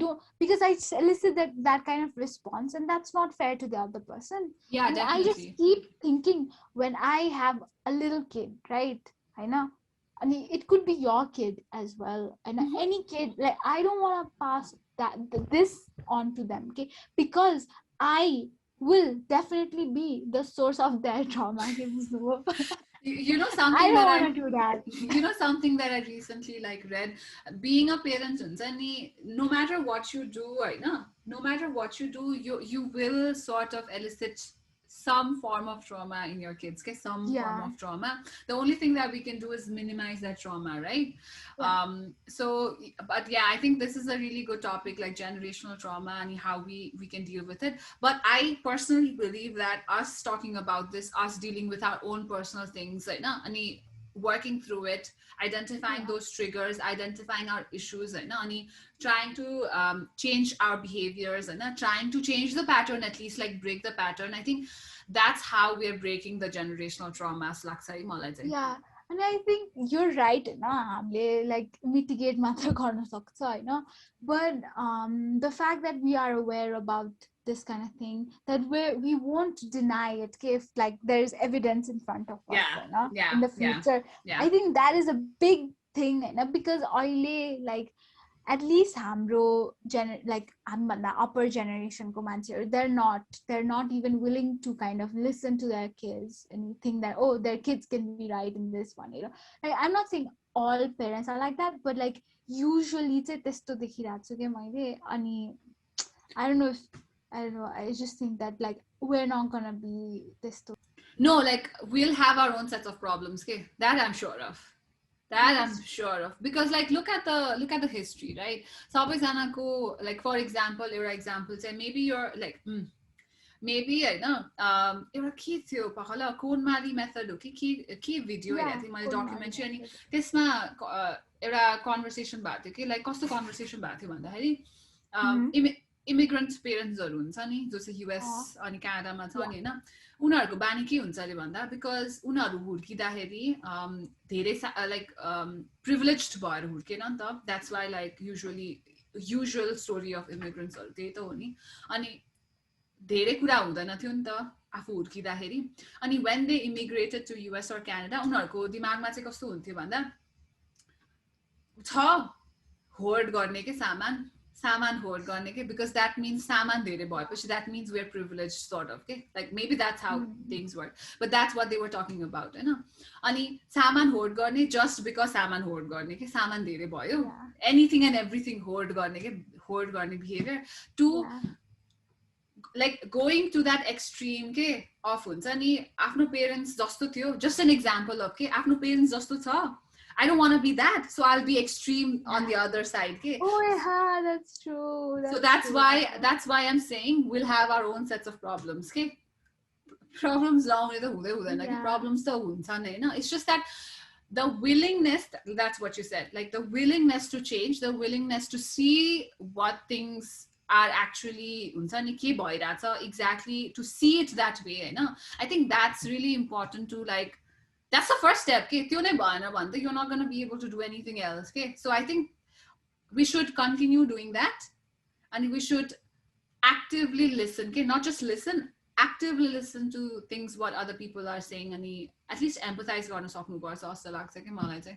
elicit that kind of response, and that's not fair to the other person.
Yeah,
and
definitely.
I just keep thinking when I have a little kid, right? I know. I mean, it could be your kid as well, and any kid. Like I don't want to pass this on to them, okay? Because I will definitely be the source of their trauma.
You know something
I don't want to do that.
You know something that I recently like read. Being a parent, no matter what you do, right? No matter what you do, you will sort of elicit some form of trauma in your kids. Okay, some form of trauma. The only thing that we can do is minimize that trauma, right? So, but yeah, I think this is a really good topic, like generational trauma and how we can deal with it. But I personally believe that us talking about this, us dealing with our own personal things, right? Working through it, identifying those triggers, identifying our issues, and trying to change our behaviors, and trying to change the pattern, at least like break the pattern. I think that's how we're breaking the generational traumas.
Yeah, and I think you're right. Like mitigate matra garna sakcha, but the fact that we are aware about this kind of thing, that we won't deny it if like there's evidence in front of us in the future. I think that is a big thing, because like at least hamro like upper generation ko mancheharu, they're not even willing to kind of listen to their kids and think that their kids can be right in this one. Like I'm not saying all parents are like that, but like usually चाहिँ त्यस्तो देखिरहेको छु के मैले. अनि I don't know, I just think that like we're not gonna be this.
No, like we'll have our own sets of problems. Okay, that I'm sure of. That I'm sure of, because like look at the history, right? सबैजनाको like for example एउटा example चाहिँ maybe you're like maybe होइन एउटा के थियो पखला कोनमाली method हो कि के भिडियो हेरेको
Yeah,
थिएँ मैले
good money
डकुमेन्ट्री अनि
method.
त्यसमा एउटा कन्भर्सेसन भएको थियो कि लाइक कस्तो कन्भर्सेसन भएको थियो भन्दाखेरि इमिग्रेन्ट पेरेन्ट्सहरू हुन्छ नि जो चाहिँ युएस अनि क्यानाडामा छ नि होइन उनीहरूको बानी के हुन्छ अरे भन्दा बिकज उनीहरू हुर्किँदाखेरि धेरै लाइक प्रिभिलेज्ड भएर हुर्केन नि त that's why like usual story of इमिग्रेन्ट्सहरू त्यही त हो नि अनि धेरै कुरा हुँदैन थियो नि त आफू हुर्किँदाखेरि अनि when they immigrated to US or Canada उनीहरूको दिमागमा चाहिँ कस्तो हुन्थ्यो भन्दा छ होल्ड गर्ने के सामान होल्ड गर्ने के बिकज द्याट मिन्स सामान धेरै भएपछि that means we are privilege sort of के like maybe that's how things work but that's what they were talking about होइन अनि सामान होल्ड गर्ने जस्ट बिकज सामान होल्ड गर्ने के सामान धेरै भयो एनिथिङ एन्ड एभ्रिथिङ होल्ड गर्ने behaviour to like going to that extreme के अफ हुन्छ नि आफ्नो पेरेन्ट्स जस्तो थियो जस्ट एन एक्जाम्पल अफ के आफ्नो पेरेन्ट्स जस्तो छ I don't want to be that, so I'll be extreme on the other side. Okay?
Oh yeah, that's true.
So that's why I'm saying we'll have our own sets of problems. Okay? Problems problems it's just that the willingness, that's what you said, like the willingness to change, the willingness to see what things are actually exactly to see it that way. I think that's really important to like. That's the first step. Okay? You're not going to be able to do anything else. Okay? So I think we should continue doing that and we should actively listen. Okay? Not just listen, actively listen to things what other people are saying and at least empathize with it.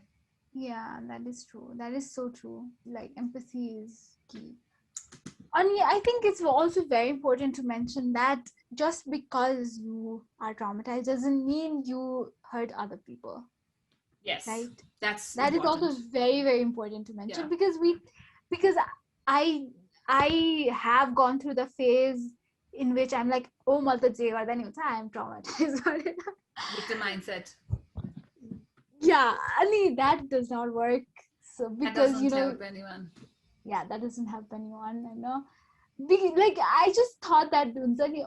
Yeah, that is true. That is so true. Like empathy is key. And I think it's also very important to mention that just because you are traumatized doesn't mean you hurt other people.
Yes,
right.
That
is also very, very important to mention because I have gone through the phase in which I'm like, oh, I'm traumatized.
Victim mindset.
Yeah, I mean that does not work. So because
that doesn't help anyone.
Yeah, that doesn't help anyone, like I just thought that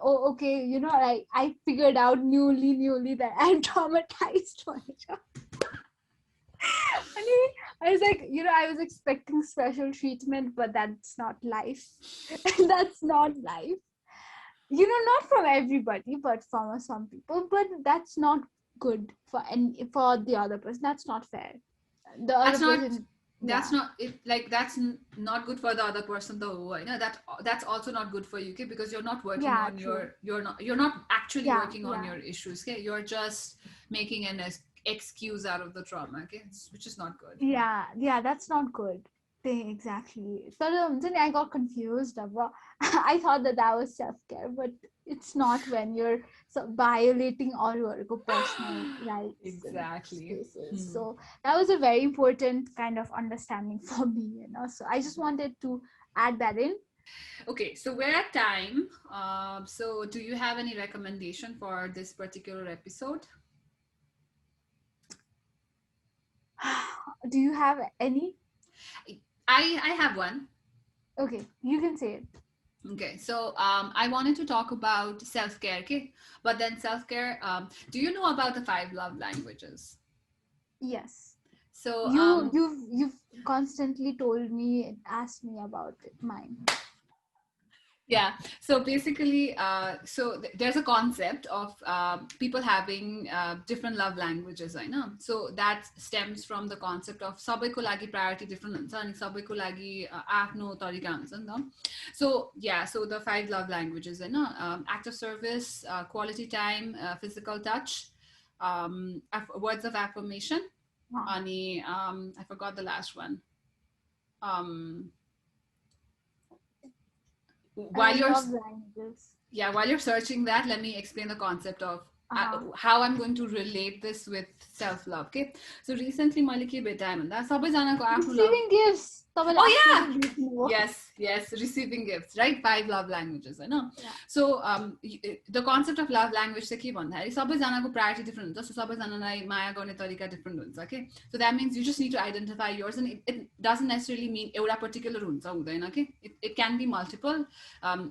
oh okay, like I figured out newly that I'm traumatized. I was like, I was expecting special treatment, but that's not life. That's not life. Not from everybody, but from some people. But that's not good for the other person. That's not fair. The other person.
That's not it, like that's not good for the other person though. That's also not good for you, okay? Because you're not working on you're not actually working on your issues, okay? You're just making an excuse out of the trauma, okay? Which is not good.
Yeah, that's not good. Exactly. So I got confused. I thought that was self-care, but it's not when you're violating all your personal rights.
Exactly.
So that was a very important kind of understanding for me, So I just wanted to add that in.
Okay, so we're at time. So do you have any recommendation for this particular episode?
Do you have any?
I have one.
Okay, you can say it.
Okay, so I wanted to talk about self-care, okay? But then self-care, do you know about the 5 love languages?
Yes.
So
you've constantly told me, asked me about mine.
Yeah, so basically, there's a concept of people having different love languages, I know. So that stems from the concept of सबैको लागि priority different हुन्छ अनि सबैको लागि आफ्नो तरिका हुन्छ नि त. So yeah, so the 5 love languages, act of service, quality time, physical touch, words of affirmation, अनि I forgot the last one. While you're searching that, let me explain the concept of how I'm going to relate this with self-love. Okay, so recently मैले के भेटाएँ भन्दा सबैजनाको आफ्नो
receiving gifts तपाईँले
Oh
आफ्नो
yeah.
पनि बिर्सिनु भयो
Yes, receiving gifts, right? 5 love languages, I know.
Yeah.
So the concept of love language चाहिँ के भन्दाखेरि सबैजनाको प्रायोरिटी डिफ्रेन्ट हुन्छ, सो सबैजनालाई माया गर्ने तरिका डिफ्रेन्ट हुन्छ के. So that means you just need to identify yours, and it doesn't necessarily mean एउटा पर्टिकुलर हुन्छ हुँदैन के. It can be multiple.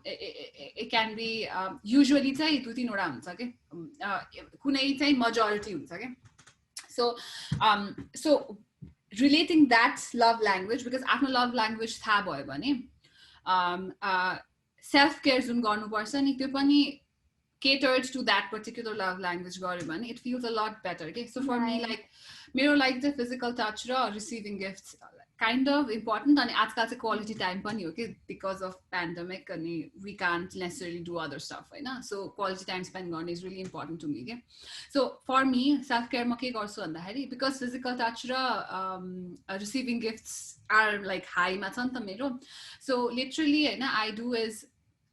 It can be usually चाहिँ 2-3 वटा हुन्छ के, कुनै चाहिँ majority हुन्छ के. So relating that love language, because आफ्नो love language थाहा भयो भने सेल्फ केयर जुन गर्नुपर्छ नि त्यो पनि catered to that particular love language गर्यो भने it feels a lot better. Okay, so for me, like मेरो like the physical touch raw receiving gifts kind of important, अनि आजकल चाहिँ quality time पनि हो कि because of pandemic अनि we can't necessarily do other stuff होइन, so quality time spend गर्ने is really important to me के. So for me self care म के गर्छु भन्दाखेरि because physical touch raw receiving gifts are like high मा छ नि त मेरो, so literally होइन I do is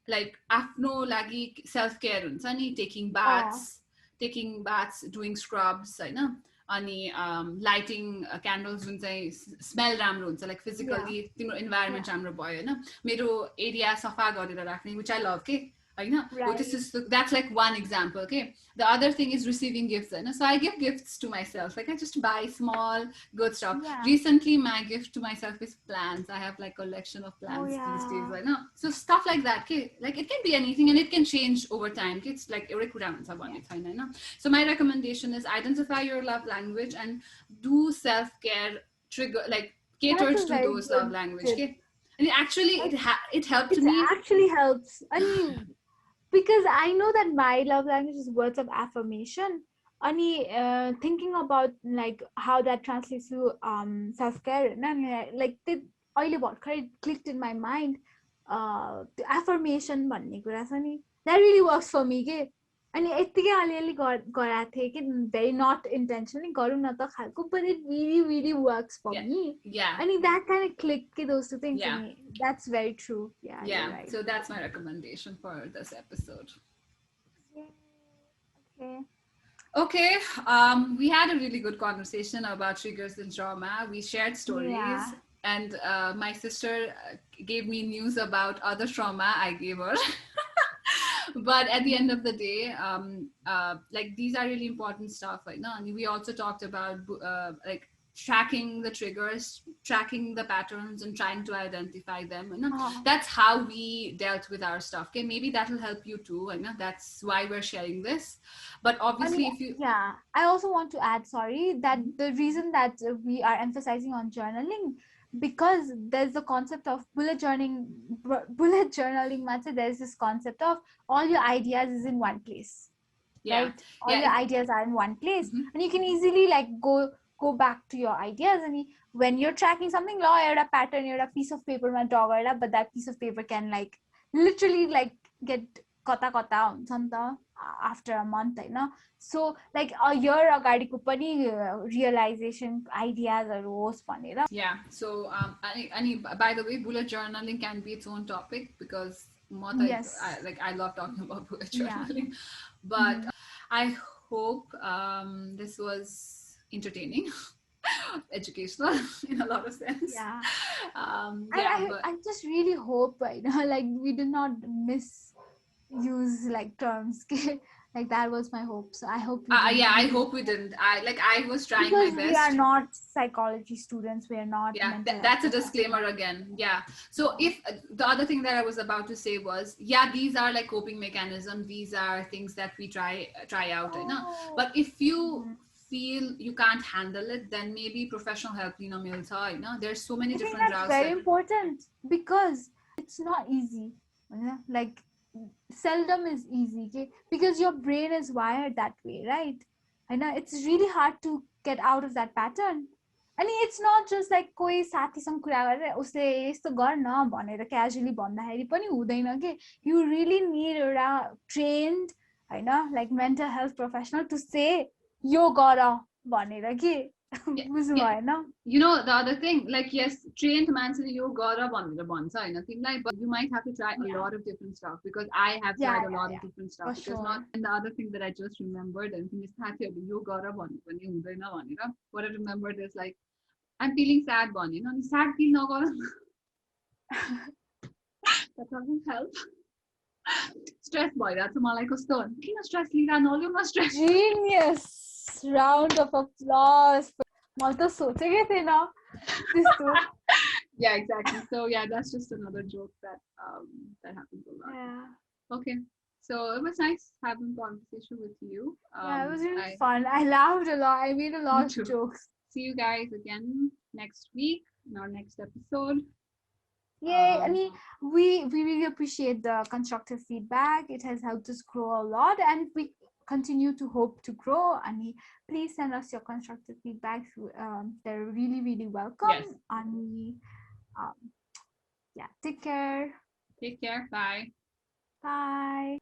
like आफ्नो लागि self care हुन्छ नि, taking baths, doing scrubs होइन, अनि लाइटिङ क्यान्डल्स जुन चाहिँ स्मेल राम्रो हुन्छ, लाइक फिजिकली तिम्रो इन्भाइरोमेन्ट राम्रो भयो होइन, मेरो एरिया सफा गरेर राख्ने, विच आई लभ के होइन. This is that's like one example के. The other thing is receiving gifts होइन, so I give gifts to myself, like I just buy small good stuff. Recently my gift to myself is plants. I have like collection of plants these days होइन, so stuff like that के, like it can be anything and it can change over time कि, it's like एउटै कुरा हुन्छ भन्ने छैन होइन. सो माई recommendation is identify your लभ language and do self-care trigger, like catered to those love language okay? And actually it helped me.
It actually helps. I mean, because I know that my love language is words of affirmation. And thinking about like how that translates to self-care, and like अहिले भर्खरै clicked in my mind the affirmation भन्ने कुरा छ नि, that really works for me के. अनि यतिकै अलिअलि गराएको थिएँ कि भेरी नट इन्टेन्सनली गरौँ न त खालको, but it really really works for me. अनि द्याट काइन्ड अफ क्लिक के those two things in me. That's very true.
Yeah, so that's my recommendation for this episode. Okay, we had a really good conversation about triggers and trauma. We shared stories, and my sister gave me news about other trauma I gave her. But at the end of the day, like these are really important stuff, right? No, and we also talked about like tracking the triggers, tracking the patterns, and trying to identify them. You know? That's how we dealt with our stuff. Okay, maybe that will help you too. I know that's why we're sharing this. But obviously, if you
I also want to add, sorry, that the reason that we are emphasizing on journaling, because there's the concept of bullet journaling. There's this concept of all your ideas is in one place, right? All your ideas are in one place, and you can easily like go back to your ideas. And when you're tracking something, a pattern, a piece of paper, but that piece of paper can like literally like get kata after a month, so like a year agadiko pani realization ideas arose bhanera.
Yeah, so by the way, bullet journaling can be its own topic, because I love talking about bullet journaling. But I hope this was entertaining, educational in a lot of sense.
I just really hope like we did not misuse like terms. Like that was my hope. So I hope
I hope we didn't. I was trying
because
my best.
We are not psychology students. We are not.
That's a disclaimer again. Yeah. So if the other thing that I was about to say was, these are like coping mechanisms. These are things that we try out. But if you feel you can't handle it, then maybe professional help milta. There's so many different routes.
That's very important, because it's not easy. Like seldom is easy, okay? Because your brain is wired that way, right? I know it's really hard to get out of that pattern. And it's not just like koi साथीसँग कुरा गरेर उसले यस्तो गर्न भनेर casually भन्दाखेरि पनि हुँदैन के. You really need a trained like mental health professional to say यो गर भनेर के. बुझ्नु भएन.
The other thing, like yes, trained मान्छेले यो गर भनेर भन्छ हैन तिमीलाई, but you might have to try a lot of different stuff, because I have tried a lot of different stuff. Because not, and the other thing that I just remembered, and तिमी साथीहरुले यो गर भन्नु पनि हुँदैन भनेर, what I remembered is like I'm feeling sad भन्यो नि अनि sad feel Nagar that doesn't help. Stress भइरहेको छ मलाई कस्तो किन stress लिँदा नलिउ न stress.
Genius! Round of applause. मैले त सोचेकै थिएन त्यस्तो.
Yeah, exactly. So yeah, that's just another joke that that happens a lot.
Yeah.
Okay. So it was nice having conversation with you.
Yeah, it was really
I
fun. I laughed a lot. I made a
Me
lot of
too.
jokes.
See you guys again next week in our next episode.
Yay! I mean, we really appreciate the constructive feedback. It has helped us grow a lot, and we continue to hope to grow. I mean, please send us your constructive feedback. They're really, really welcome.
Yes.
And yeah, take care.
Take care. Bye.
Bye.